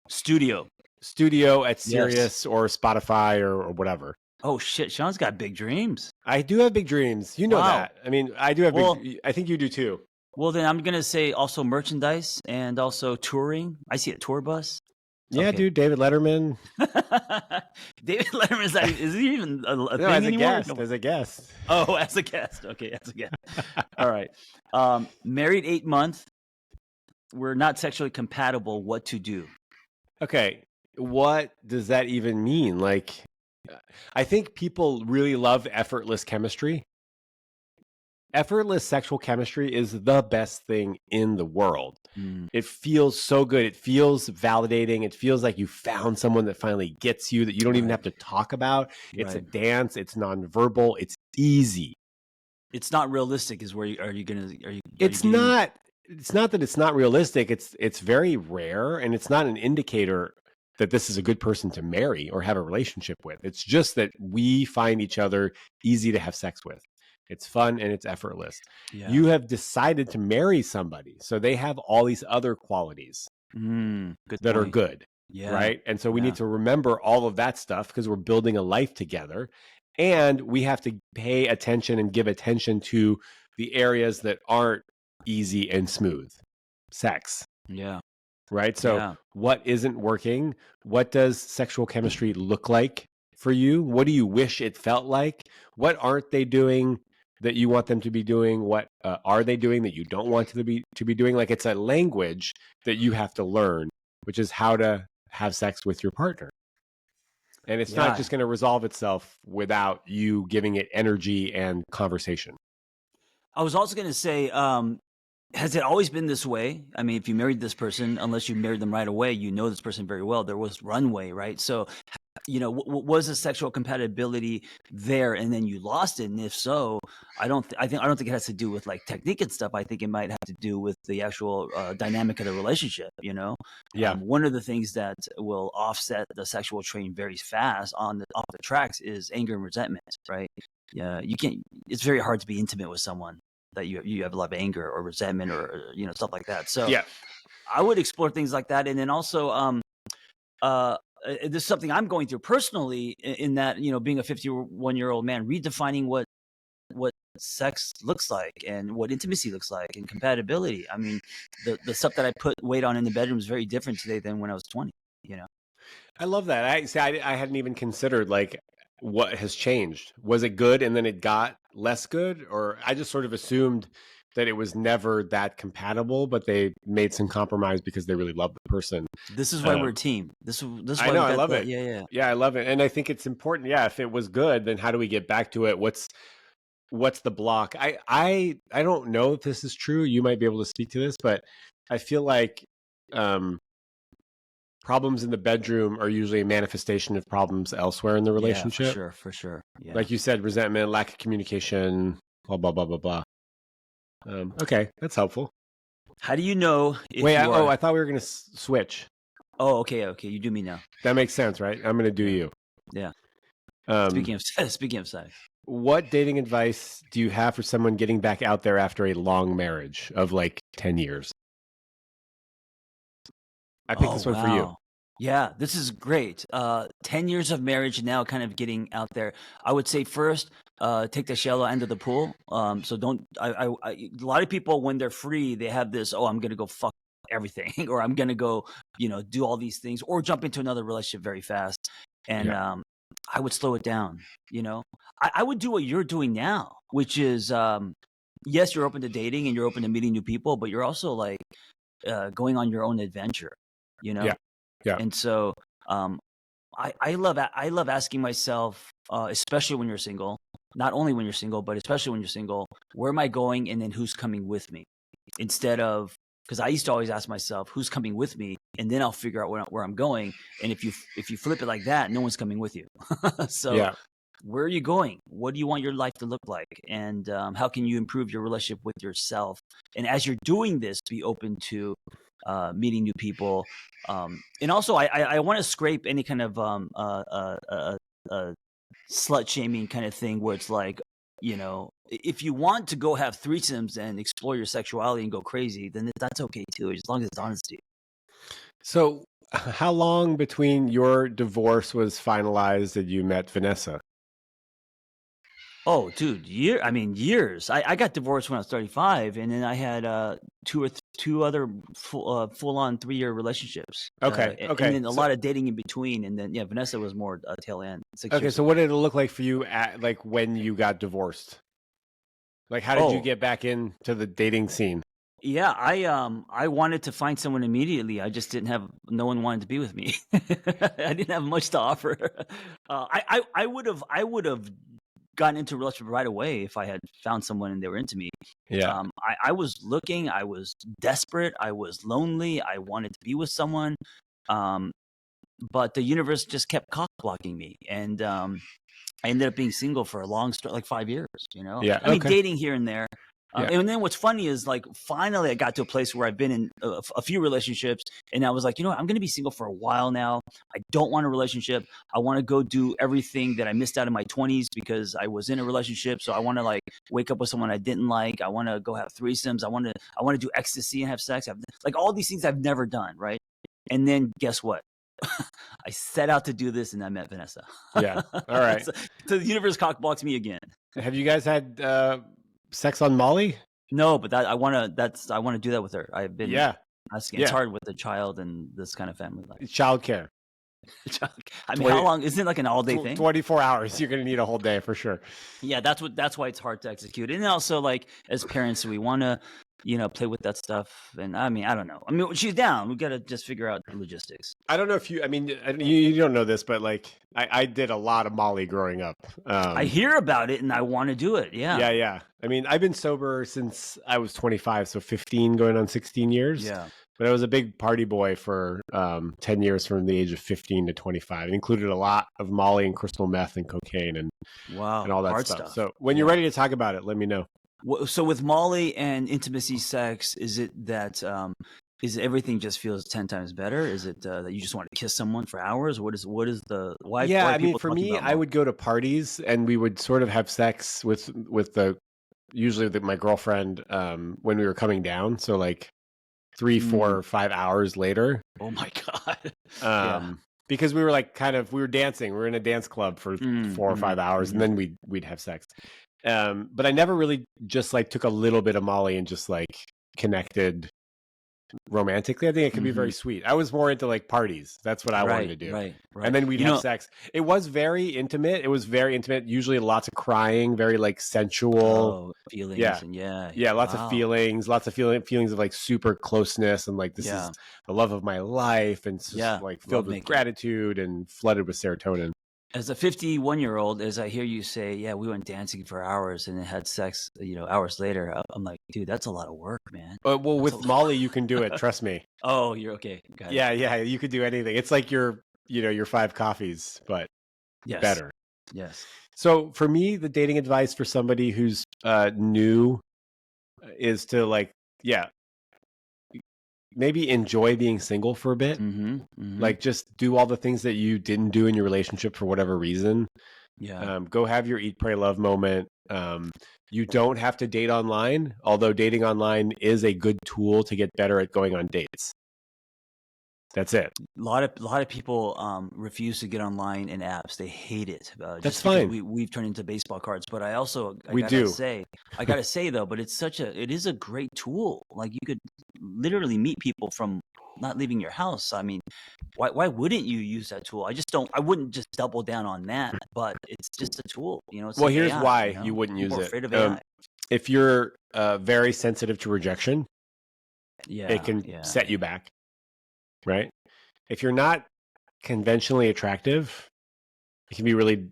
Speaker 1: Studio
Speaker 2: at Sirius or Spotify or whatever.
Speaker 1: Oh shit, Shaun's got big dreams.
Speaker 2: I do have big dreams. You know that. I mean, I do have big. I think you do too.
Speaker 1: Well, then I'm gonna say also merchandise and also touring. I see a tour bus.
Speaker 2: Yeah, dude, David Letterman.
Speaker 1: David Letterman is he even a thing
Speaker 2: as
Speaker 1: anymore?
Speaker 2: As a guest.
Speaker 1: Oh, as a guest. Okay, as a guest. All right. Married 8 months. We're not sexually compatible. What to do?
Speaker 2: Okay, what does that even mean? Like, I think people really love effortless chemistry. Effortless sexual chemistry is the best thing in the world. It feels so good. It feels validating. It feels like you found someone that finally gets you, that you don't even have to talk about. It's a dance. It's nonverbal. It's easy.
Speaker 1: It's not realistic. It's not
Speaker 2: that it's not realistic. It's very rare, and it's not an indicator that this is a good person to marry or have a relationship with. It's just that we find each other easy to have sex with. It's fun and it's effortless. Yeah. You have decided to marry somebody, so they have all these other qualities that are good, right? And so we need to remember all of that stuff because we're building a life together, and we have to pay attention and give attention to the areas that aren't easy and smooth. Sex.
Speaker 1: Yeah.
Speaker 2: Right? So what isn't working? What does sexual chemistry look like for you? What do you wish it felt like? What aren't they doing that you want them to be doing? What are they doing that you don't want to be doing? Like, it's a language that you have to learn, which is how to have sex with your partner. And it's not just going to resolve itself without you giving it energy and conversation.
Speaker 1: I was also going to say, has it always been this way? I mean, if you married this person, unless you married them right away, you know this person very well. There was runway, right? So was the sexual compatibility there, and then you lost it? And if so, I don't think it has to do with like technique and stuff. I think it might have to do with the actual dynamic of the relationship.
Speaker 2: Yeah.
Speaker 1: One of the things that will offset the sexual train very fast off the tracks is anger and resentment, right? Yeah, you can't. It's very hard to be intimate with someone that you have a lot of anger or resentment or stuff like that. So
Speaker 2: Yeah.
Speaker 1: I would explore things like that, and then also this is something I'm going through personally in that, being a 51-year-old man, redefining what sex looks like and what intimacy looks like and compatibility. I mean, the stuff that I put weight on in the bedroom is very different today than when I was 20,
Speaker 2: I love that. I hadn't even considered like what has changed. Was it good and then it got less good, or I just sort of assumed that it was never that compatible, but they made some compromise because they really loved the person.
Speaker 1: This is why we're a team. This is
Speaker 2: I
Speaker 1: why
Speaker 2: know,
Speaker 1: we
Speaker 2: I
Speaker 1: got
Speaker 2: love
Speaker 1: the
Speaker 2: it.
Speaker 1: yeah.
Speaker 2: Yeah, I love it, and I think it's important. Yeah, if it was good, then how do we get back to it? What's the block? I don't know if this is true. You might be able to speak to this, but I feel like problems in the bedroom are usually a manifestation of problems elsewhere in the relationship.
Speaker 1: Yeah, for sure. Yeah.
Speaker 2: Like you said, resentment, lack of communication, blah blah blah blah blah. Okay, that's helpful.
Speaker 1: How do you know if
Speaker 2: Wait,
Speaker 1: you are?
Speaker 2: I thought we were gonna switch.
Speaker 1: Oh, okay. You do me now.
Speaker 2: That makes sense, right? I'm gonna do you.
Speaker 1: Yeah.
Speaker 2: Um,
Speaker 1: Speaking of sex.
Speaker 2: what dating advice do you have for someone getting back out there after a long marriage of like 10 years? I picked this one for you.
Speaker 1: Yeah, this is great. 10 years of marriage now, kind of getting out there. I would say first, take the shallow end of the pool. So don't. A lot of people when they're free, they have this. Oh, I'm gonna go fuck everything, or I'm gonna go, do all these things, or jump into another relationship very fast. And I would slow it down. I would do what you're doing now, which is, yes, you're open to dating and you're open to meeting new people, but you're also like going on your own adventure.
Speaker 2: Yeah.
Speaker 1: And so I love asking myself, especially when you're single, not only when you're single, but especially when you're single, where am I going, and then who's coming with me? Instead of, because I used to always ask myself, who's coming with me, and then I'll figure out where I'm going. And if you flip it like that, no one's coming with you. So where are you going? What do you want your life to look like? And how can you improve your relationship with yourself? And as you're doing this, be open to meeting new people. And also, I want to scrape any kind of slut shaming kind of thing where it's like, if you want to go have threesomes and explore your sexuality and go crazy, then that's okay too, as long as it's honesty.
Speaker 2: So, how long between your divorce was finalized and you met Vanessa?
Speaker 1: Oh, dude, years. I got divorced when I was 35, and then I had two other full on 3-year relationships.
Speaker 2: Okay.
Speaker 1: And then a lot of dating in between, and then Vanessa was more tail end. 6
Speaker 2: Okay,
Speaker 1: years
Speaker 2: so
Speaker 1: ago.
Speaker 2: what did it look like for you at like when you got divorced? Like, how did you get back into the dating scene?
Speaker 1: Yeah, I wanted to find someone immediately. I just didn't have. No one wanted to be with me. I didn't have much to offer. I would have gotten into a relationship right away if I had found someone and they were into me.
Speaker 2: Yeah.
Speaker 1: I was looking. I was desperate. I was lonely. I wanted to be with someone. But the universe just kept cock blocking me, and I ended up being single for a long like 5 years.
Speaker 2: Yeah.
Speaker 1: I mean, dating here and there.
Speaker 2: Yeah.
Speaker 1: And then what's funny is like finally I got to a place where I've been in a few relationships, and I was like, I'm going to be single for a while now. I don't want a relationship. I want to go do everything that I missed out in my 20s because I was in a relationship. So I want to like wake up with someone I didn't like. I want to go have threesomes. I want to do ecstasy and have sex. Like all these things I've never done, right? And then guess what? I set out to do this, and I met Vanessa.
Speaker 2: Yeah. All right.
Speaker 1: So the universe cock blocks me again.
Speaker 2: Have you guys had sex on Molly?
Speaker 1: No, but I want to do that with her. I've been asking. It's hard with a child and this kind of family life.
Speaker 2: Childcare.
Speaker 1: I mean, how long? Isn't it like an all day thing?
Speaker 2: 24 hours. You're going to need a whole day for sure.
Speaker 1: Yeah, that's why it's hard to execute. And also, like as parents, we want to, play with that stuff. And I mean, I don't know. I mean, she's down. We got to just figure out the logistics.
Speaker 2: I don't know if you don't know this, but like I did a lot of Molly growing up.
Speaker 1: I hear about it and I want to do it. Yeah.
Speaker 2: Yeah. I mean, I've been sober since I was 25, so 15 going on 16 years.
Speaker 1: Yeah.
Speaker 2: But I was a big party boy for 10 years from the age of 15 to 25. It included a lot of Molly and crystal meth and cocaine and
Speaker 1: Wow,
Speaker 2: all that
Speaker 1: hard
Speaker 2: stuff.
Speaker 1: stuff.
Speaker 2: So when you're ready to talk about it, let me know.
Speaker 1: So with Molly and intimacy sex, is it that is everything just feels 10 times better? Is it that you just want to kiss someone for hours? What is the why?
Speaker 2: Yeah,
Speaker 1: Why
Speaker 2: I mean,
Speaker 1: people
Speaker 2: for
Speaker 1: talking
Speaker 2: me,
Speaker 1: about
Speaker 2: I
Speaker 1: Molly?
Speaker 2: would go to parties and we would sort of have sex with the usually my girlfriend when we were coming down. So like 3, 4, or 5 hours later.
Speaker 1: Oh my God. Yeah.
Speaker 2: Because we were like we were dancing. We were in a dance club for 4 or 5 hours, and then we'd have sex. But I never really just like took a little bit of Molly and just like connected romantically. I think it could be very sweet. I was more into like parties. That's what I wanted to do.
Speaker 1: Right.
Speaker 2: And then we'd have sex. It was very intimate. Usually lots of crying, very like sensual
Speaker 1: feelings.
Speaker 2: Yeah.
Speaker 1: And
Speaker 2: Yeah, lots of feelings, feelings of like super closeness and like this is the love of my life, and it's just like filled with gratitude and flooded with serotonin.
Speaker 1: As a 51-year-old, as I hear you say, yeah, we went dancing for hours and then had sex, hours later, I'm like, dude, that's a lot of work, man.
Speaker 2: Well, with Molly, you can do it. Trust me.
Speaker 1: Oh, you're okay.
Speaker 2: Yeah, you could do anything. It's like your 5 coffees, but better.
Speaker 1: Yes.
Speaker 2: So for me, the dating advice for somebody who's new is to like, maybe enjoy being single for a bit. Like just do all the things that you didn't do in your relationship for whatever reason.
Speaker 1: Yeah.
Speaker 2: Go have your eat, pray, love moment. You don't have to date online, although dating online is a good tool to get better at going on dates. That's it.
Speaker 1: A lot of people refuse to get online in apps. They hate it.
Speaker 2: That's fine.
Speaker 1: We've turned into baseball cards, but I gotta say though, but it is a great tool. Like you could literally meet people from not leaving your house. I mean, why wouldn't you use that tool? I wouldn't just double down on that, but it's just a tool. It's
Speaker 2: well,
Speaker 1: like
Speaker 2: here's
Speaker 1: AI,
Speaker 2: why you wouldn't use it.
Speaker 1: Afraid of AI.
Speaker 2: If you're very sensitive to rejection, it can set you back. Right? If you're not conventionally attractive, it can be really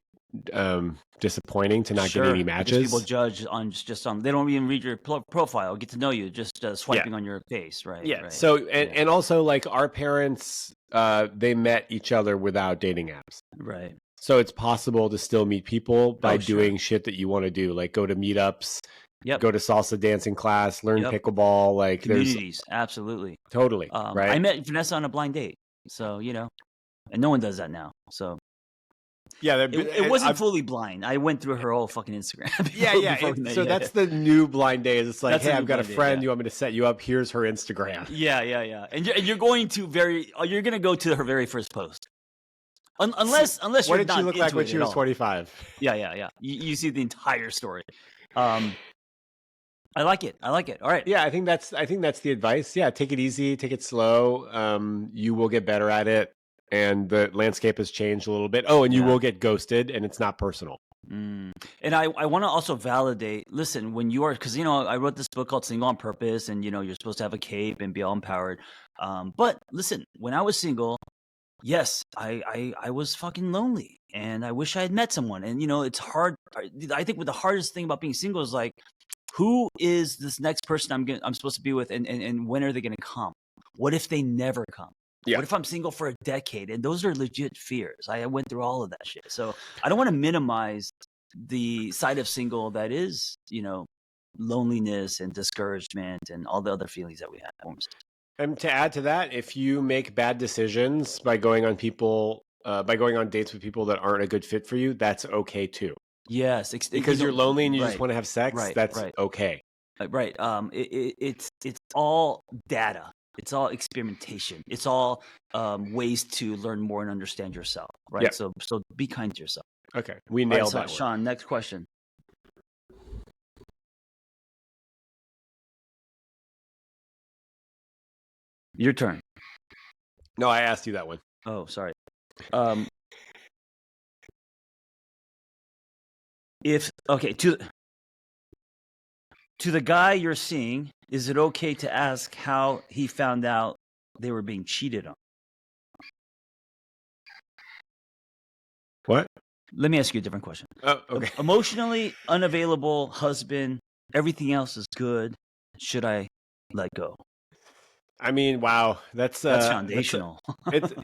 Speaker 2: disappointing to not get any matches.
Speaker 1: People judge on they don't even read your profile, get to know you, just swiping on your face, right?
Speaker 2: Yeah.
Speaker 1: Right.
Speaker 2: So and also like our parents, they met each other without dating apps.
Speaker 1: Right.
Speaker 2: So it's possible to still meet people by doing shit that you want to do, like go to meetups. Go to salsa dancing class, learn pickleball, like
Speaker 1: communities. Absolutely.
Speaker 2: Totally. Right.
Speaker 1: I met Vanessa on a blind date. So, and no one does that now. So
Speaker 2: yeah,
Speaker 1: it wasn't fully blind. I went through her whole fucking Instagram.
Speaker 2: So that's the new blind date. It's like, hey, I've got a friend. You want me to set you up? Here's her Instagram.
Speaker 1: Yeah. And you're going to you're going to go to her very first post. Unless you're not.
Speaker 2: What did she look like when she was 25?
Speaker 1: Yeah. You see the entire story. I like it. All right.
Speaker 2: Yeah, I think that's the advice. Yeah, take it easy, take it slow. You will get better at it, and the landscape has changed a little bit. Oh, and you will get ghosted, and it's not personal.
Speaker 1: And I want to also validate. Listen, when you are, because I wrote this book called Single on Purpose, and you're supposed to have a cape and be all empowered. But listen, when I was single, yes, I was fucking lonely, and I wish I had met someone. And it's hard. I think the hardest thing about being single is like, who is this next person I'm supposed to be with, and when are they going to come? What if they never come? Yeah. What if I'm single for a decade? And those are legit fears. I went through all of that shit. So I don't want to minimize the side of single that is, loneliness and discouragement and all the other feelings that we have.
Speaker 2: And to add to that, if you make bad decisions by going on dates with people that aren't a good fit for you, that's okay too.
Speaker 1: Yes,
Speaker 2: because you're lonely and you just want to have sex. That's okay.
Speaker 1: Right. It's all data. It's all experimentation. It's all ways to learn more and understand yourself. Right. Yeah. So be kind to yourself.
Speaker 2: Okay, we nailed that.
Speaker 1: Shaun, next question. Your turn.
Speaker 2: No, I asked you that one.
Speaker 1: Oh, sorry. To the guy you're seeing, is it okay to ask how he found out they were being cheated on?
Speaker 2: What?
Speaker 1: Let me ask you a different question.
Speaker 2: Oh, okay.
Speaker 1: Emotionally unavailable husband, everything else is good. Should I let go?
Speaker 2: I mean, wow, that's
Speaker 1: That's
Speaker 2: that's a
Speaker 1: foundational.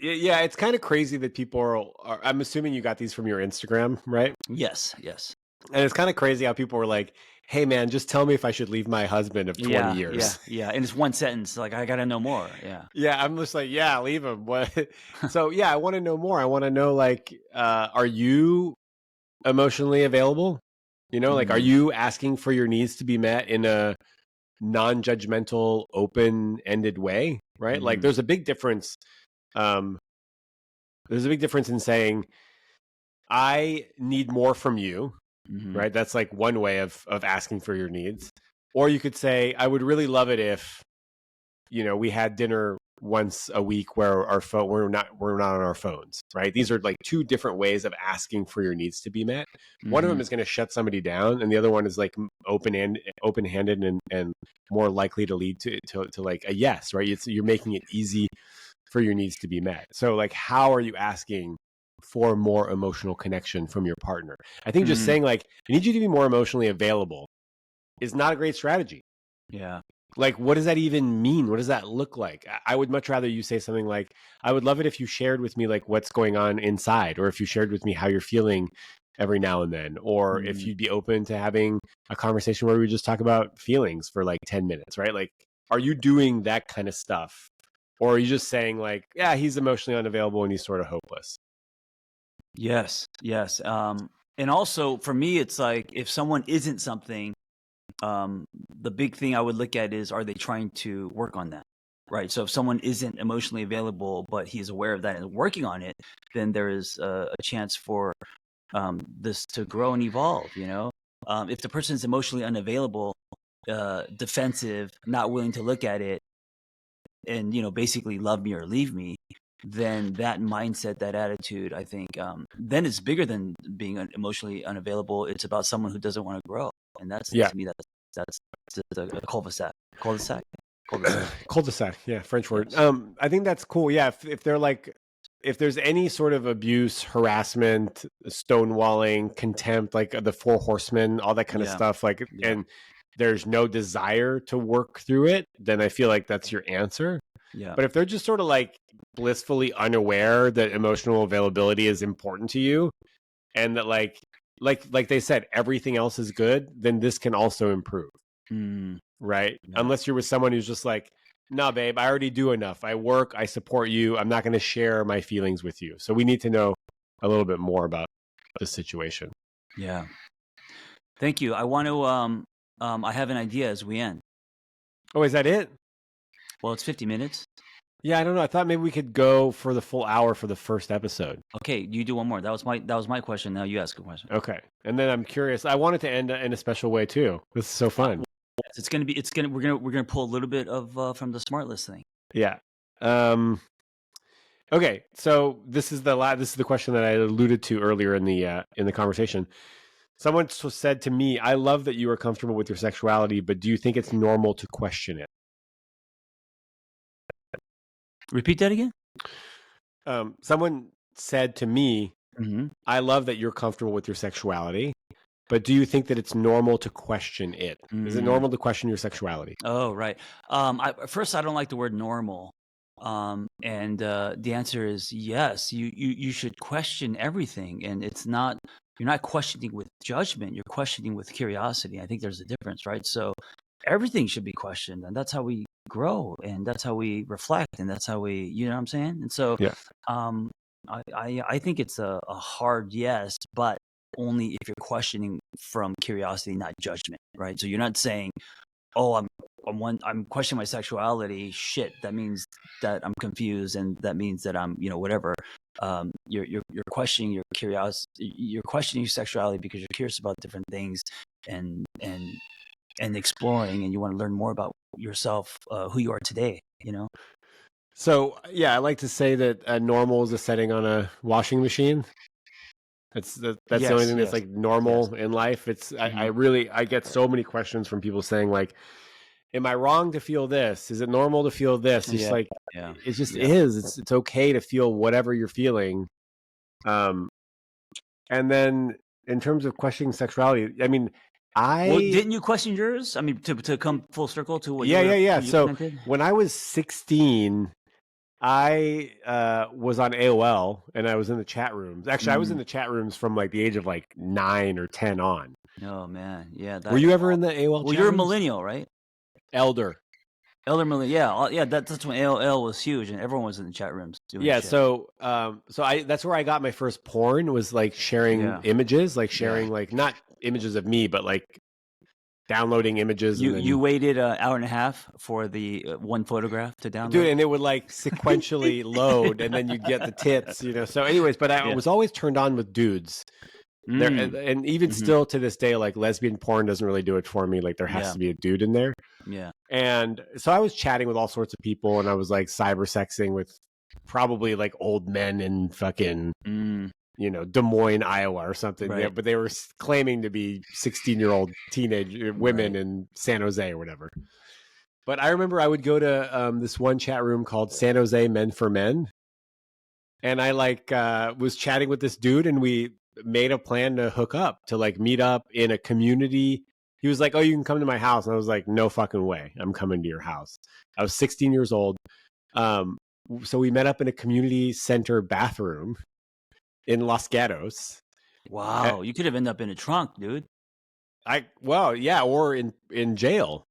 Speaker 2: yeah, it's kind of crazy that people are. I'm assuming you got these from your Instagram, right?
Speaker 1: Yes, yes.
Speaker 2: And it's kind of crazy how people were like, "Hey, man, just tell me if I should leave my husband of 20
Speaker 1: Yeah, yeah,
Speaker 2: years."
Speaker 1: yeah. And it's one sentence. Like I gotta know more. Yeah.
Speaker 2: Yeah, I'm just like, yeah, leave him. What? So yeah, I want to know more. I want to know, like, are you emotionally available? You know, like, are
Speaker 1: Mm,
Speaker 2: you asking for your needs to be met in a non-judgmental, open-ended way? Right? Like,
Speaker 1: mm,
Speaker 2: there's a big difference. Um, there's a big difference in saying, "I need more from you."
Speaker 1: mm,
Speaker 2: Right? That's like one way of asking for your needs. Or you could say, "I would really love it if, we had dinner once a week where we're not on our phones." Right? These are like two different ways of asking for your needs to be met. One of them
Speaker 1: mm,
Speaker 2: is going to shut somebody down, and the other one is like open handed and more likely to lead to like a yes. Right? You're making it easy for your needs to be met. So like, how are you asking for more emotional connection from your partner? I think just
Speaker 1: mm.
Speaker 2: saying like, "I need you to be more emotionally available" is not a great strategy.
Speaker 1: Yeah.
Speaker 2: Like, what does that even mean? What does that look like? I would much rather you say something like, "I would love it if you shared with me like what's going on inside, or if you shared with me how you're feeling every now and then, or if
Speaker 1: Mm.
Speaker 2: you'd be open to having a conversation where we just talk about feelings for like 10 minutes," right? Like, are you doing that kind of stuff? Or are you just saying like, "Yeah, he's emotionally unavailable and he's sort of hopeless"?
Speaker 1: Yes, yes. And also for me, it's like if someone isn't something, um, the big thing I would look at is are they trying to work on that? Right. So if someone isn't emotionally available, but he's aware of that and working on it, then there is a chance for this to grow and evolve. If the person is emotionally unavailable, defensive, not willing to look at it, and basically love me or leave me, then that mindset, that attitude, I think, then it's bigger than being emotionally unavailable. It's about someone who doesn't want to grow, and that's
Speaker 2: Yeah.
Speaker 1: to me that's just a cul-de-sac, cul-de-sac, cul-de-sac.
Speaker 2: Cul-de-sac, yeah, French word.
Speaker 1: Yes.
Speaker 2: I think that's cool. Yeah, if they're like, if there's any sort of abuse, harassment, stonewalling, contempt, like the four horsemen, all that kind of
Speaker 1: Yeah.
Speaker 2: stuff, like,
Speaker 1: Yeah.
Speaker 2: and there's no desire to work through it, then I feel like that's your answer.
Speaker 1: Yeah.
Speaker 2: But if they're just sort of like blissfully unaware that emotional availability is important to you, and that like they said, everything else is good, then this can also improve.
Speaker 1: Mm,
Speaker 2: Right?
Speaker 1: yeah.
Speaker 2: Unless you're with someone who's just like, "No, babe, I already do enough. I work, I support you. I'm not going to share my feelings with you." So we need to know a little bit more about the situation.
Speaker 1: Yeah. Thank you. I want to. I have an idea as we end.
Speaker 2: Oh, is that it?
Speaker 1: Well, it's 50 minutes.
Speaker 2: Yeah, I don't know. I thought maybe we could go for the full hour for the first episode.
Speaker 1: Okay, you do one more. That was my question. Now you ask a question.
Speaker 2: Okay. And then I'm curious. I wanted to end in a special way too. This is so fun.
Speaker 1: Yes, it's gonna be. It's gonna. We're gonna pull a little bit of from the smart list thing.
Speaker 2: Yeah. Okay. So this is the question that I alluded to earlier in the conversation. Someone said to me, "I love that you are comfortable with your sexuality, but do you think it's normal to question it?"
Speaker 1: Repeat that again.
Speaker 2: Someone said to me,
Speaker 1: Mm-hmm.
Speaker 2: "I love that you're comfortable with your sexuality, but do you think that it's normal to question it? Is it
Speaker 1: Mm.
Speaker 2: normal to question your sexuality?"
Speaker 1: Oh, right. First, I don't like the word normal. And the answer is yes. You should question everything, and it's not. You're not questioning with judgment. You're questioning with curiosity. I think there's a difference, right? So everything should be questioned, and that's how we grow, and that's how we reflect, and that's how we, what I'm saying. And so,
Speaker 2: Yeah.
Speaker 1: um, I think it's a hard yes, but only if you're questioning from curiosity, not judgment, right? So you're not saying, oh, I'm questioning my sexuality. Shit, that means that I'm confused, and that means that I'm, whatever. You're questioning your curiosity. You're questioning your sexuality because you're curious about different things, and and and exploring, and you want to learn more about yourself, who you are today.
Speaker 2: So yeah, I like to say that normal is a setting on a washing machine. That's the only
Speaker 1: Yes,
Speaker 2: thing that's
Speaker 1: yes,
Speaker 2: like
Speaker 1: yes.
Speaker 2: normal in life. I
Speaker 1: Hmm.
Speaker 2: really I get so many questions from people saying like, "Am I wrong to feel this? Is it normal to feel this?" It's just
Speaker 1: Yeah,
Speaker 2: like
Speaker 1: yeah,
Speaker 2: it just
Speaker 1: yeah.
Speaker 2: is. It's okay to feel whatever you're feeling. Um, and then in terms of questioning sexuality, I mean,
Speaker 1: Well,
Speaker 2: I
Speaker 1: didn't you question yours? I mean, to come full circle to what
Speaker 2: yeah.
Speaker 1: you
Speaker 2: So
Speaker 1: commented.
Speaker 2: when I was 16, I was on AOL and I was in the chat rooms. Actually, I was in
Speaker 1: Mm.
Speaker 2: the chat rooms from like the age of like 9 or 10 on.
Speaker 1: Oh man, yeah.
Speaker 2: Were you ever in the AOL
Speaker 1: Well,
Speaker 2: chat
Speaker 1: you're a
Speaker 2: rooms?
Speaker 1: millennial, right?
Speaker 2: Elder.
Speaker 1: Elder millennial. Yeah, yeah. That's when AOL was huge, and everyone was in the chat rooms doing
Speaker 2: Yeah,
Speaker 1: shit.
Speaker 2: so I that's where I got my first porn, was like sharing images, like sharing like not images of me, but like downloading images. And
Speaker 1: You
Speaker 2: then
Speaker 1: waited an hour and a half for the one photograph to
Speaker 2: dude,
Speaker 1: download.
Speaker 2: and it would like sequentially load, and then you'd get the tits, So anyways, but I
Speaker 1: Yeah.
Speaker 2: was always turned on with dudes. There, and even still to this day, like lesbian porn doesn't really do it for me. Like there has to be a dude in there.
Speaker 1: Yeah.
Speaker 2: And so I was chatting with all sorts of people, and I was like cyber sexing with probably like old men in fucking Des Moines, Iowa or something.
Speaker 1: Right.
Speaker 2: Yeah, but they were claiming to be 16-year-old teenage women in San Jose or whatever. But I remember I would go to this one chat room called San Jose Men for Men, and I like was chatting with this dude, and we made a plan to hook up, to like meet up in a community. He was like, "Oh, you can come to my house," and I was like, "No fucking way, I'm coming to your house." I was 16 years old. So we met up in a community center bathroom in Los Gatos.
Speaker 1: Wow, you could have ended up in a trunk, dude.
Speaker 2: Or in jail.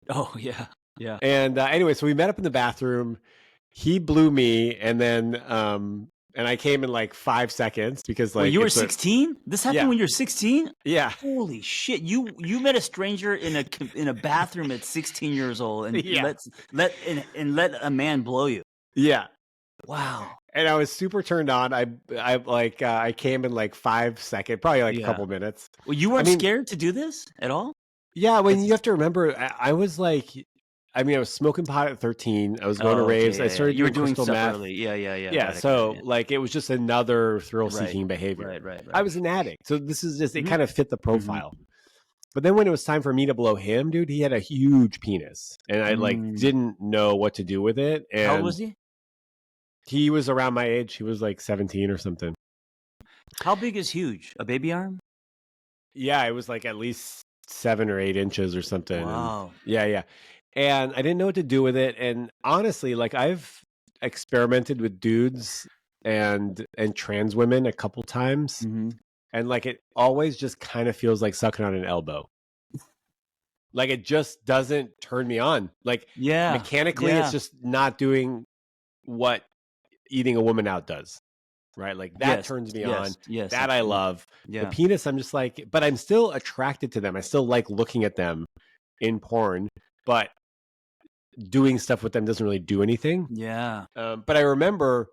Speaker 1: Oh yeah, yeah.
Speaker 2: And anyway, so we met up in the bathroom. He blew me, and then and I came in like 5 seconds because like
Speaker 1: you were 16. This happened when you were 16.
Speaker 2: Yeah.
Speaker 1: Holy shit! You met a stranger in a bathroom at 16 years old, and let a man blow you.
Speaker 2: Yeah.
Speaker 1: Wow.
Speaker 2: And I was super turned on. I came in like 5 seconds, probably like a couple minutes.
Speaker 1: Well, you weren't scared to do this at all?
Speaker 2: Yeah, you have to remember, I was like, I was smoking pot at 13. I was going to raves. I started doing crystal meth.
Speaker 1: Early. Yeah.
Speaker 2: Yeah, so like it was just another thrill-seeking behavior.
Speaker 1: Right.
Speaker 2: I was an addict, so this is just it kind of fit the profile. But then when it was time for me to blow him, dude, he had a huge penis, and I like didn't know what to do with it. And
Speaker 1: how old was he?
Speaker 2: He was around my age. He was like 17 or something.
Speaker 1: How big is huge? A baby arm?
Speaker 2: Yeah, it was like at least 7 or 8 inches or something.
Speaker 1: Wow.
Speaker 2: And yeah. And I didn't know what to do with it. And honestly, like I've experimented with dudes and trans women a couple times. And like it always just kind of feels like sucking on an elbow. Like it just doesn't turn me on. Like mechanically, it's just not doing what eating a woman out does. Right? Like that turns me on. Yes. That I love. The penis, I'm just like, but I'm still attracted to them. I still like looking at them in porn, but doing stuff with them doesn't really do anything.
Speaker 1: Yeah.
Speaker 2: But I remember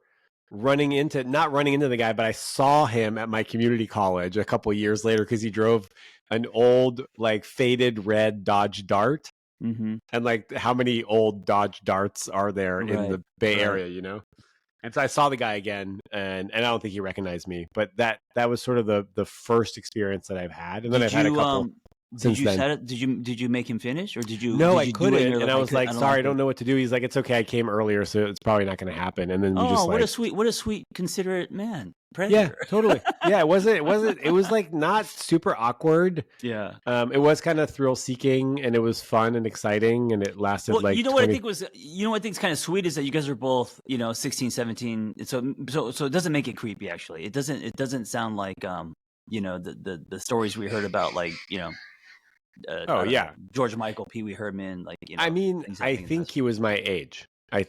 Speaker 2: not running into the guy, but I saw him at my community college a couple of years later because he drove an old, like faded red Dodge Dart. And like, how many old Dodge Darts are there in the Bay Area, And so I saw the guy again, and I don't think he recognized me. But that was sort of the first experience that I've had, and then I've had a couple. Since then.
Speaker 1: Did you make him finish, or did you?
Speaker 2: No,
Speaker 1: I
Speaker 2: couldn't, and I was like, "Sorry, I don't know what to do." He's like, "It's okay, I came earlier, so it's probably not going to happen." And then we just
Speaker 1: what a sweet, considerate man. Predator.
Speaker 2: Yeah, totally. Yeah, it was like not super awkward.
Speaker 1: Yeah.
Speaker 2: It was kind of thrill seeking, and it was fun and exciting, and it lasted like.
Speaker 1: What I think is kind of sweet is that you guys are both 16, 17. So it doesn't make it creepy. Actually, it doesn't sound like the stories we heard about, like George Michael, Pee Wee Herman, like
Speaker 2: I think he was my age. I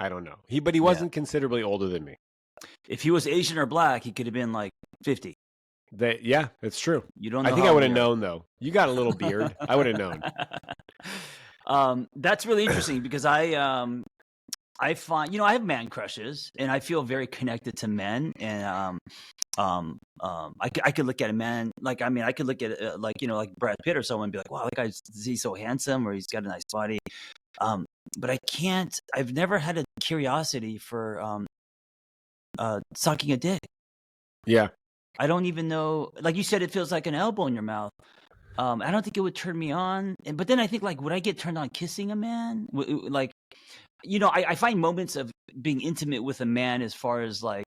Speaker 2: don't know. But he wasn't considerably older than me.
Speaker 1: If he was Asian or black, he could have been like 50.
Speaker 2: It's true.
Speaker 1: You don't know.
Speaker 2: I think I would have known though. You got a little beard. I would have
Speaker 1: known. That's really interesting because I find I have man crushes, and I feel very connected to men, and I could look at a man like I could look at like Brad Pitt or someone and be like, wow, that guy's he's so handsome, or he's got a nice body, but I can't. I've never had a curiosity for sucking a dick.
Speaker 2: Yeah,
Speaker 1: I don't even know. Like you said, it feels like an elbow in your mouth. I don't think it would turn me on, but then I think, like, would I get turned on kissing a man? Like, I find moments of being intimate with a man as far as like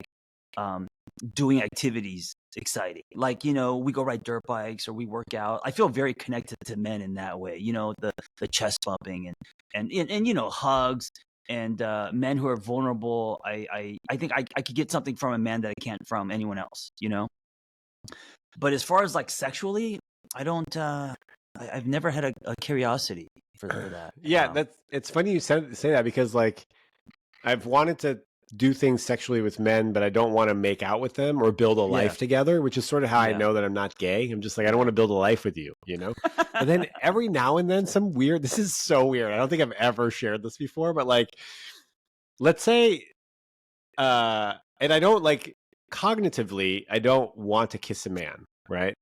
Speaker 1: doing activities exciting. Like, you know, we go ride dirt bikes or we work out. I feel very connected to men in that way. You know, the chest bumping and you know, hugs and men who are vulnerable. I think I could get something from a man that I can't from anyone else, you know? But as far as like sexually, I don't I've never had a curiosity for that.
Speaker 2: Yeah, it's funny you say that because like I've wanted to do things sexually with men, but I don't want to make out with them or build a
Speaker 1: Yeah.
Speaker 2: life together, which is sort of how I
Speaker 1: Yeah.
Speaker 2: know that I'm not gay. I'm just like, I don't want to build a life with you, you know? But then every now and then this is so weird. I don't think I've ever shared this before, but like, let's say, and I don't like cognitively, I don't want to kiss a man, right?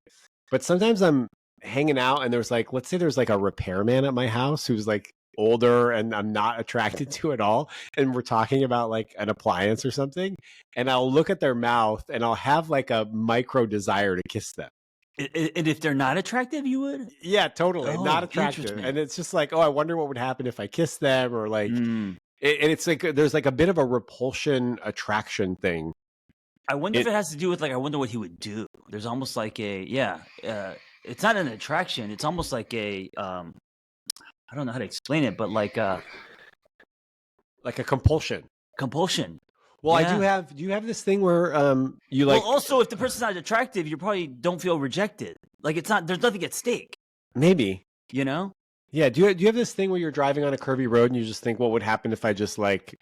Speaker 2: But sometimes I'm hanging out and there's like, let's say there's like a repairman at my house who's like older and I'm not attracted to at all. And we're talking about like an appliance or something. And I'll look at their mouth and I'll have like a micro desire to kiss them.
Speaker 1: And if they're not attractive, you would?
Speaker 2: Yeah, totally. Not
Speaker 1: Oh,
Speaker 2: attractive.
Speaker 1: interesting.
Speaker 2: And it's just like, oh, I wonder what would happen if I kissed them or like,
Speaker 1: Mm.
Speaker 2: and it's like, there's like a bit of a repulsion attraction thing.
Speaker 1: I wonder if it has to do with like I wonder what he would do. There's almost like it's not an attraction. It's almost like a I don't know how to explain it, but like
Speaker 2: a compulsion.
Speaker 1: compulsion.
Speaker 2: Well,
Speaker 1: Yeah.
Speaker 2: do you have this thing where you like
Speaker 1: Well, also if the person's not attractive, you probably don't feel rejected. Like it's not there's nothing at stake,
Speaker 2: maybe.
Speaker 1: you know?
Speaker 2: Yeah, do you have this thing where you're driving on a curvy road and you just think what would happen if I just like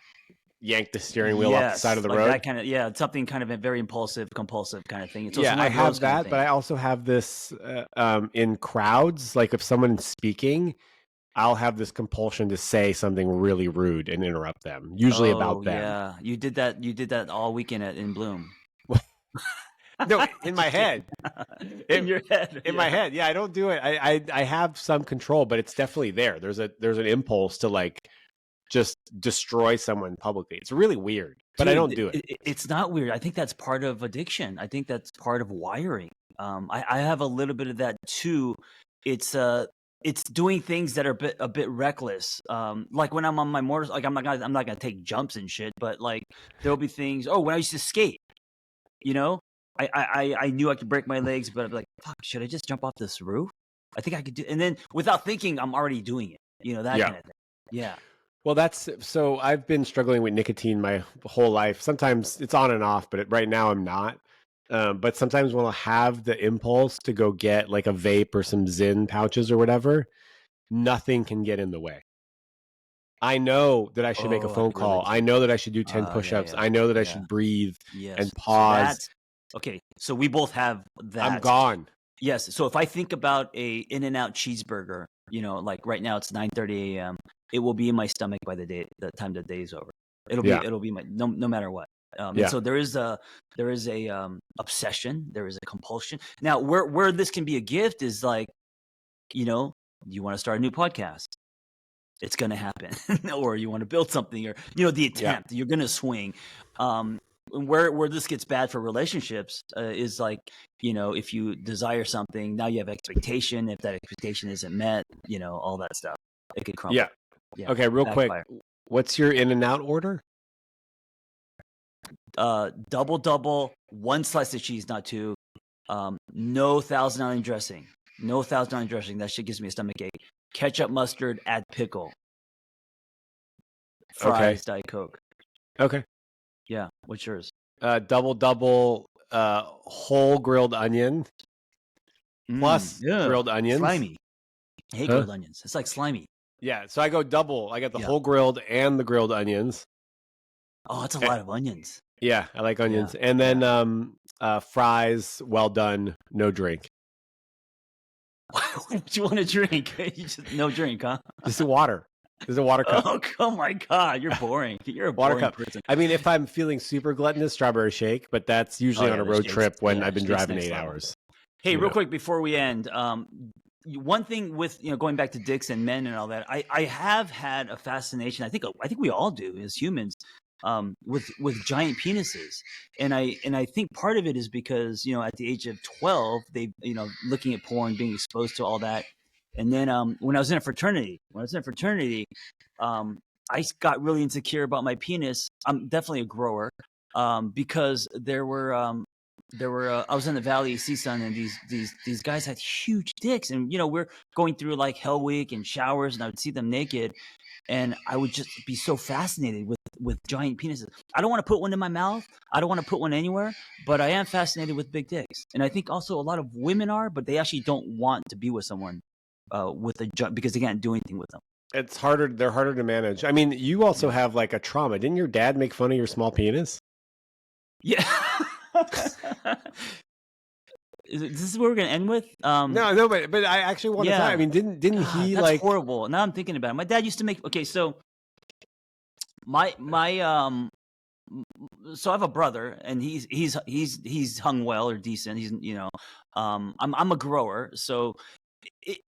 Speaker 2: yanked the steering wheel off the side of the
Speaker 1: like
Speaker 2: road?
Speaker 1: that kind of something kind of a very impulsive, compulsive kind of thing. It's
Speaker 2: Yeah, I have that, but I also have this in crowds, like if someone's speaking, I'll have this compulsion to say something really rude and interrupt them, usually about them.
Speaker 1: Yeah. You did that all weekend in Bloom.
Speaker 2: No, in my head.
Speaker 1: In your head.
Speaker 2: In my head. Yeah, I don't do it. I have some control, but it's definitely there. There's an impulse to like just destroy someone publicly. It's really weird, but I don't do it.
Speaker 1: It's not weird. I think that's part of addiction. I think that's part of wiring. I have a little bit of that too. It's doing things that are a bit reckless. Like when I'm on my motorcycle, like I'm not gonna take jumps and shit, but like there'll be things. Oh, when I used to skate, you know, I knew I could break my legs, but I'd be like, fuck, should I just jump off this roof? I think I could do, and then without thinking, I'm already doing it. You know, that kind of thing. Yeah.
Speaker 2: Well, so I've been struggling with nicotine my whole life. Sometimes it's on and off, but right now I'm not. But sometimes when I'll have the impulse to go get like a vape or some Zyn pouches or whatever, nothing can get in the way. I know that I should make a phone call. I know that I should do 10 push-ups. I know that I should breathe and pause.
Speaker 1: Okay, so we both have that.
Speaker 2: I'm gone.
Speaker 1: Yes. So if I think about a In-N-Out cheeseburger, you know, like right now it's 9:30 a.m. It will be in my stomach by the time the day is over. It'll be my no matter what. And so there is a obsession, there is a compulsion. Now where this can be a gift is like, you know, you want to start a new podcast. It's going to happen. Or you want to build something, or you know, the attempt, you're going to swing. Where this gets bad for relationships is like, you know, if you desire something, now you have expectation. If that expectation isn't met, you know, all that stuff, it could crumble.
Speaker 2: Yeah. Okay, real quick. What's your In-N-Out order?
Speaker 1: Double, 1 slice of cheese, not 2. No Thousand Island dressing. No Thousand Island dressing. That shit gives me a stomach ache. Ketchup, mustard, add pickle. Fries, Diet Coke.
Speaker 2: Okay.
Speaker 1: Yeah. What's yours?
Speaker 2: Double, whole grilled onion plus grilled onions.
Speaker 1: Slimy. I hate grilled onions. It's like slimy.
Speaker 2: Yeah. So I go double. I got the whole grilled and the grilled onions.
Speaker 1: Oh, that's a lot of onions.
Speaker 2: Yeah, I like onions. And then fries, well done, no drink.
Speaker 1: What do you want to drink? No drink, huh?
Speaker 2: Just water. There's a water cup.
Speaker 1: Oh my God, you're boring. You're a
Speaker 2: water
Speaker 1: boring
Speaker 2: cup.
Speaker 1: person.
Speaker 2: I mean, if I'm feeling super gluttonous, strawberry shake, but that's usually on a road trip when I've been driving 8 hours.
Speaker 1: Hey, real quick before we end, one thing with, you know, going back to dicks and men and all that, I have had a fascination. I think we all do as humans, with giant penises, and I think part of it is because, you know, at the age of 12, they, you know, looking at porn, being exposed to all that, and then when I was in a fraternity, I got really insecure about my penis. I'm definitely a grower, because there were I was in the Valley of CSUN, and these guys had huge dicks, and we're going through like Hell Week and showers, and I would see them naked, and I would just be so fascinated with giant penises. I don't want to put one in my mouth. I don't want to put one anywhere, but I am fascinated with big dicks, and I think also a lot of women are, but they actually don't want to be with someone with a because they can't do anything with them.
Speaker 2: It's harder. They're harder to manage. I mean, you also have like a trauma. Didn't your dad make fun of your small penis?
Speaker 1: Yeah. This is what we're gonna end with.
Speaker 2: No, but I actually want to talk. I mean, didn't
Speaker 1: God,
Speaker 2: he
Speaker 1: that's
Speaker 2: like
Speaker 1: horrible? Now I'm thinking about it. My dad used to make. Okay, so my so I have a brother, and he's hung well or decent. He's I'm a grower, so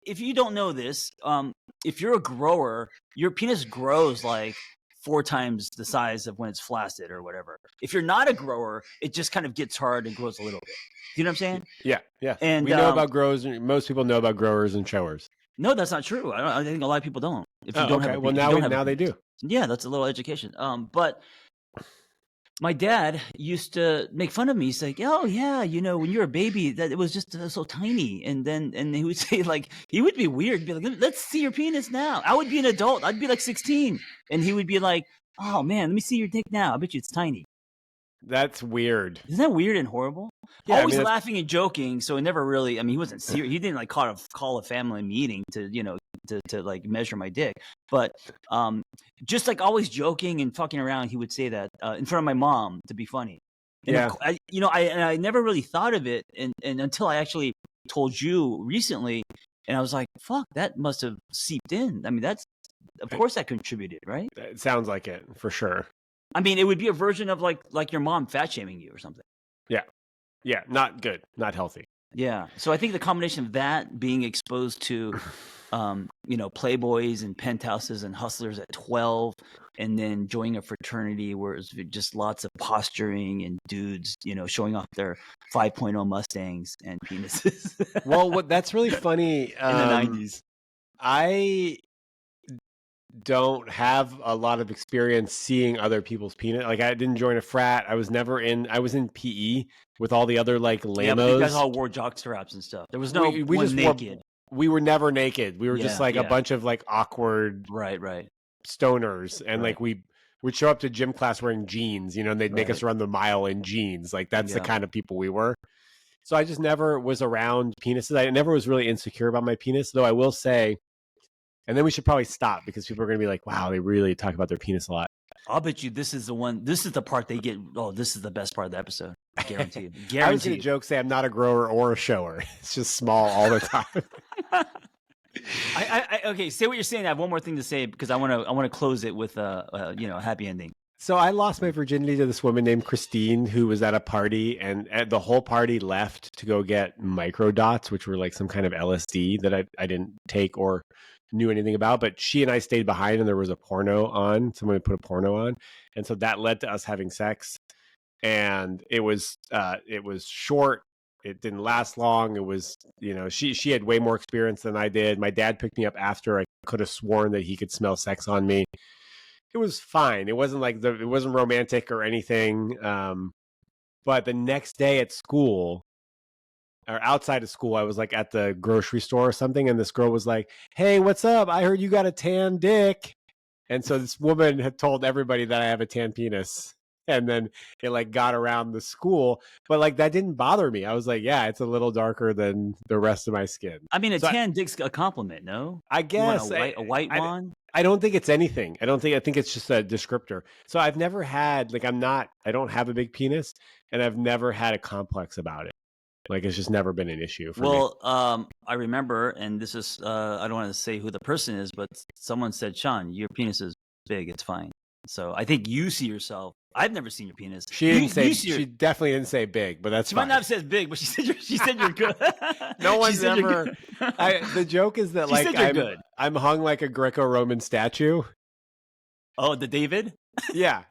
Speaker 1: if you don't know this, if you're a grower, your penis grows like 4 times the size of when it's flaccid or whatever. If you're not a grower, it just kind of gets hard and grows a little bit. Do you know what I'm saying?
Speaker 2: Yeah.
Speaker 1: And
Speaker 2: we know about growers. Most people know about growers and showers.
Speaker 1: No, that's not true. I think a lot of people don't. If you don't have,
Speaker 2: well, now they do.
Speaker 1: Yeah, that's a little education. But my dad used to make fun of me. He's like, "Oh yeah, when you were a baby, that it was just so tiny." And he would say, like, he would be weird. He'd be like, "Let's see your penis now." I would be an adult. I'd be like 16, and he would be like, "Oh man, let me see your dick now. I bet you it's tiny."
Speaker 2: That's weird.
Speaker 1: Isn't that weird and horrible? Yeah, always laughing and joking. So it never really. I mean, he wasn't serious. He didn't like call a family meeting to to like measure my dick. But just like always joking and fucking around, he would say that in front of my mom to be funny. And I never really thought of it, and until I actually told you recently, and I was like, fuck, that must have seeped in. I mean, of course that contributed, right?
Speaker 2: It sounds like it for sure.
Speaker 1: I mean, it would be a version of like your mom fat shaming you or something.
Speaker 2: Yeah, not good, not healthy.
Speaker 1: Yeah, so I think the combination of that, being exposed to, playboys and penthouses and hustlers at 12, and then joining a fraternity where it's just lots of posturing and dudes, showing off their 5.0 Mustangs and penises.
Speaker 2: Well, that's really funny.
Speaker 1: In the 90s.
Speaker 2: I don't have a lot of experience seeing other people's penis. Like, I didn't join a frat. I was in PE with all the other like lamos. Yeah, but
Speaker 1: you guys all wore jock straps and stuff. There was no we just naked.
Speaker 2: We were never naked. We were just like a bunch of like awkward
Speaker 1: right
Speaker 2: stoners, and like we'd show up to gym class wearing jeans, and they'd make us run the mile in jeans. Like, that's the kind of people we were. So I just never was around penises. I never was really insecure about my penis, though I will say. And then we should probably stop, because people are going to be like, wow, they really talk about their penis a lot.
Speaker 1: I'll bet you this is the part they get. Oh, this is the best part of the episode. Guaranteed.
Speaker 2: I was going to joke, say I'm not a grower or a shower. It's just small all the time.
Speaker 1: Okay, say what you're saying. I have one more thing to say, because I want to close it with a happy ending.
Speaker 2: So I lost my virginity to this woman named Christine, who was at a party, and the whole party left to go get microdots, which were like some kind of LSD that I didn't take or knew anything about. But she and I stayed behind, and there was a porno on. Someone had put a porno on, and so that led to us having sex. And it was short. It didn't last long. It was, she had way more experience than I did. My dad picked me up after. I could have sworn that he could smell sex on me. It was fine. It wasn't like it wasn't romantic or anything. But the next day at school, or outside of school, I was like at the grocery store or something, and this girl was like, "Hey, what's up? I heard you got a tan dick." And so this woman had told everybody that I have a tan penis. And then it like got around the school, but like that didn't bother me. I was like, yeah, it's a little darker than the rest of my skin.
Speaker 1: I mean, tan dick's a compliment, no?
Speaker 2: I guess
Speaker 1: a white one.
Speaker 2: I don't think it's anything. I think it's just a descriptor. So I've never had I don't have a big penis, and I've never had a complex about it. Like, it's just never been an issue for me.
Speaker 1: Well, I remember, and this is I don't want to say who the person is, but someone said, "Shaun, your penis is big. It's fine." So I think you see yourself. I've never seen your penis.
Speaker 2: She definitely didn't say big, but that's
Speaker 1: fine. She
Speaker 2: might
Speaker 1: not have said big, but she said you're good.
Speaker 2: No one's ever. The joke is that I'm hung like a Greco-Roman statue.
Speaker 1: Oh, the David?
Speaker 2: Yeah.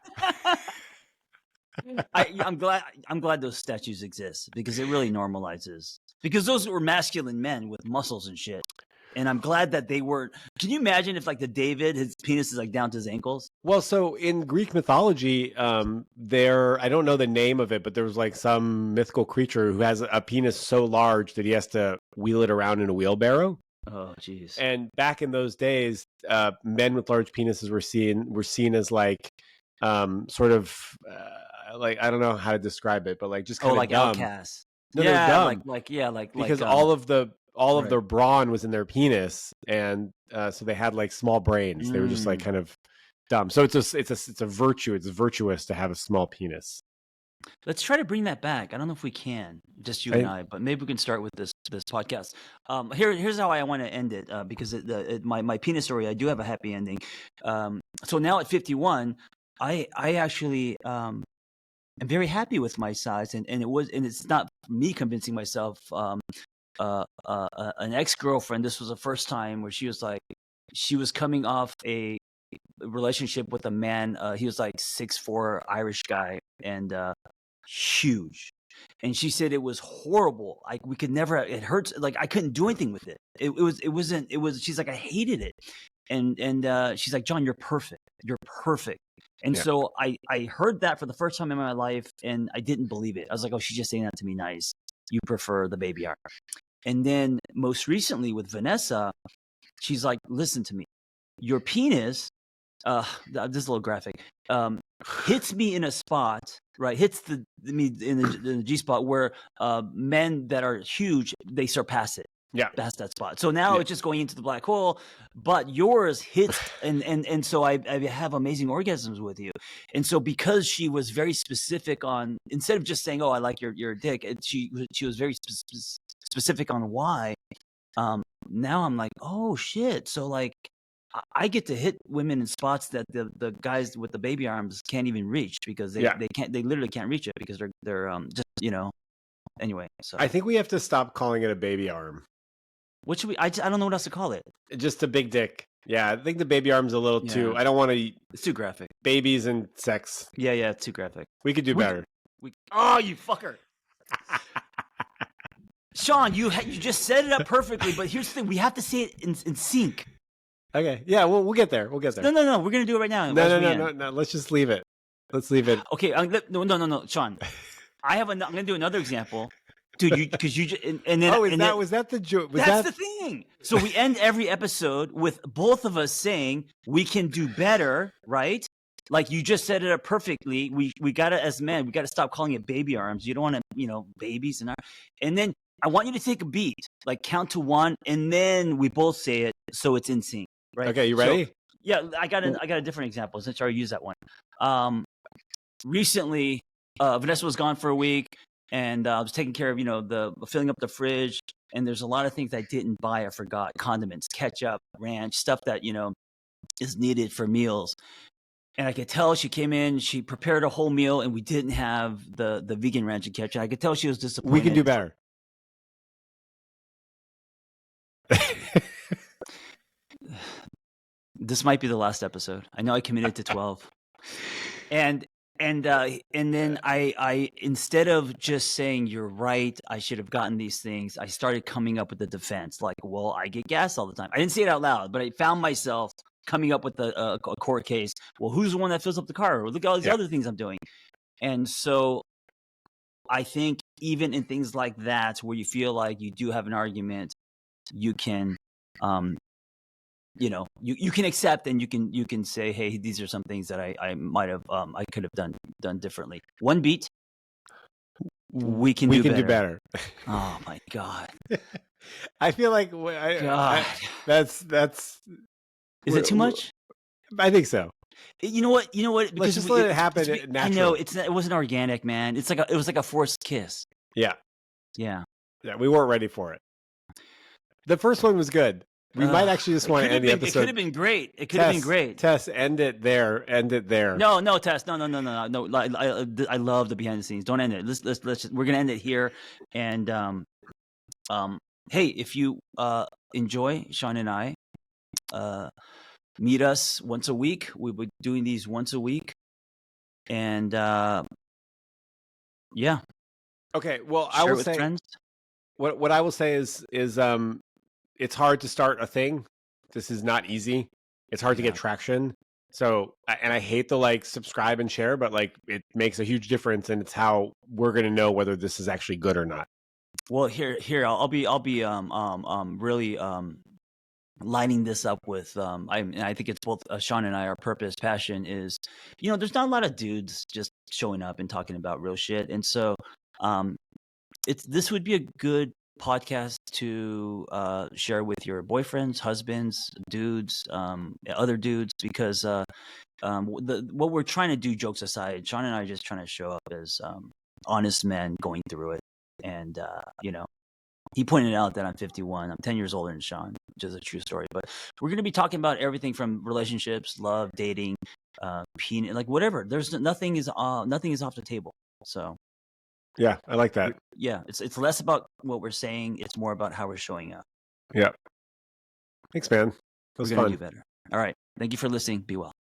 Speaker 1: I'm glad those statues exist, because it really normalizes. Because those were masculine men with muscles and shit. And I'm glad that they weren't. Can you imagine if like the David, his penis is like down to his ankles?
Speaker 2: Well, so in Greek mythology, I don't know the name of it, but there was like some mythical creature who has a penis so large that he has to wheel it around in a wheelbarrow.
Speaker 1: Oh, jeez.
Speaker 2: And back in those days, men with large penises were seen as like sort of like, I don't know how to describe it, but like just kind of
Speaker 1: like
Speaker 2: dumb.
Speaker 1: outcasts.
Speaker 2: No, they're
Speaker 1: Yeah,
Speaker 2: dumb because all of
Speaker 1: right.
Speaker 2: their brawn was in their penis, and so they had like small brains. They were just like kind of dumb. So it's a virtue. It's virtuous to have a small penis.
Speaker 1: Let's try to bring that back. I don't know if we can, just you and I, but maybe we can start with this podcast. Here's how I want to end it, because my penis story, I do have a happy ending. So now at 51, I actually am very happy with my size, and it's not me convincing myself. An ex-girlfriend, this was the first time where she was coming off a relationship with a man. He was like 6'4" Irish guy, and huge. And she said it was horrible. Like we could never. It hurts. Like I couldn't do anything with it. It was. She's like, I hated it. And she's like, John, you're perfect. You're perfect. And so I heard that for the first time in my life, and I didn't believe it. I was like, oh, she's just saying that to be nice. You prefer the baby arm. And then most recently with Vanessa, she's like, listen to me. Your penis, this is a little graphic, hits me in a spot, right? Hits me in the G spot where men that are huge, they surpass it.
Speaker 2: Yeah,
Speaker 1: That's that spot. So now it's just going into the black hole, but yours hits, and so I have amazing orgasms with you. And so because she was very specific on, instead of just saying, "Oh, I like your dick," she was very specific on why. Now I'm like, oh shit. So like, I get to hit women in spots that the guys with the baby arms can't even reach, because they literally can't reach it because they're just anyway. So
Speaker 2: I think we have to stop calling it a baby arm.
Speaker 1: What should we? I don't know what else to call it.
Speaker 2: Just a big dick. Yeah, I think the baby arm's a little too. I don't want to.
Speaker 1: It's too graphic.
Speaker 2: Babies and sex.
Speaker 1: Yeah, it's too graphic.
Speaker 2: We could do better.
Speaker 1: Oh, you fucker! Shaun, you just set it up perfectly, but here's the thing: we have to say it in sync.
Speaker 2: Okay. Yeah. Well, we'll get there. We'll get there.
Speaker 1: No. We're gonna do it right now.
Speaker 2: No. Let's just leave it. Let's leave it.
Speaker 1: Okay. No, Shaun. I'm gonna do another example. Dude, because you just, and then
Speaker 2: was that the joke?
Speaker 1: That's the thing. So we end every episode with both of us saying we can do better, right? Like you just set it up perfectly. We gotta, as men, we gotta stop calling it baby arms. You don't want to, babies and then I want you to take a beat, like count to 1, and then we both say it so it's in sync, right?
Speaker 2: Okay, you ready?
Speaker 1: So, yeah, I got a different example since I already used that one. Recently, Vanessa was gone for a week. And I was taking care of, the filling up the fridge. And there's a lot of things I didn't buy. I forgot: condiments, ketchup, ranch, stuff that, is needed for meals. And I could tell she came in, she prepared a whole meal, and we didn't have the vegan ranch and ketchup. I could tell she was disappointed.
Speaker 2: We can do better.
Speaker 1: This might be the last episode. I know I committed to 12. And then I instead of just saying you're right, I should have gotten these things, I started coming up with the defense, like, well, I get gas all the time. I didn't say it out loud, but I found myself coming up with a court case. Well, who's the one that fills up the car? Look at all these other things I'm doing. And so I think even in things like that, where you feel like you do have an argument, you can you can accept, and you can say, hey, these are some things that I might have I could have done differently. One beat, we can do better. Oh my God.
Speaker 2: I feel like that's
Speaker 1: is it too much?
Speaker 2: I think so.
Speaker 1: You know what? Because
Speaker 2: let's just let it happen naturally.
Speaker 1: I know it wasn't organic, man. It was like a forced kiss.
Speaker 2: Yeah. We weren't ready for it. The first one was good. We might actually just want to end the episode.
Speaker 1: It could have been great.
Speaker 2: Tess, end it there.
Speaker 1: No, Tess. No. I love the behind the scenes. Don't end it. Let's we're gonna end it here. And hey, if you enjoy Shaun and I, meet us once a week. We'll be doing these once a week. And yeah.
Speaker 2: Okay. Well,
Speaker 1: I will say friends.
Speaker 2: What I will say is it's hard to start a thing. This is not easy. It's hard to get
Speaker 1: Yeah.
Speaker 2: traction. So, and I hate the like subscribe and share, but like it makes a huge difference, and it's how we're going to know whether this is actually good or not.
Speaker 1: Well, here I'll be really lining this up with I think it's both Shaun and I. Our purpose, passion is, there's not a lot of dudes just showing up and talking about real shit, and so um, this would be a good podcast to share with your boyfriends, husbands, dudes, other dudes, because what we're trying to do, jokes aside, Shaun and I are just trying to show up as honest men going through it, and he pointed out that I'm 51. I'm 10 years older than Shaun, which is a true story. But we're going to be talking about everything from relationships, love, dating, penis, like whatever. There's nothing is off the table. So
Speaker 2: Yeah, I like that.
Speaker 1: yeah, it's less about what we're saying. It's more about how we're showing up.
Speaker 2: Yeah. Thanks, man. That was
Speaker 1: We're gonna
Speaker 2: fun.
Speaker 1: do better. All right. Thank you for listening. Be well.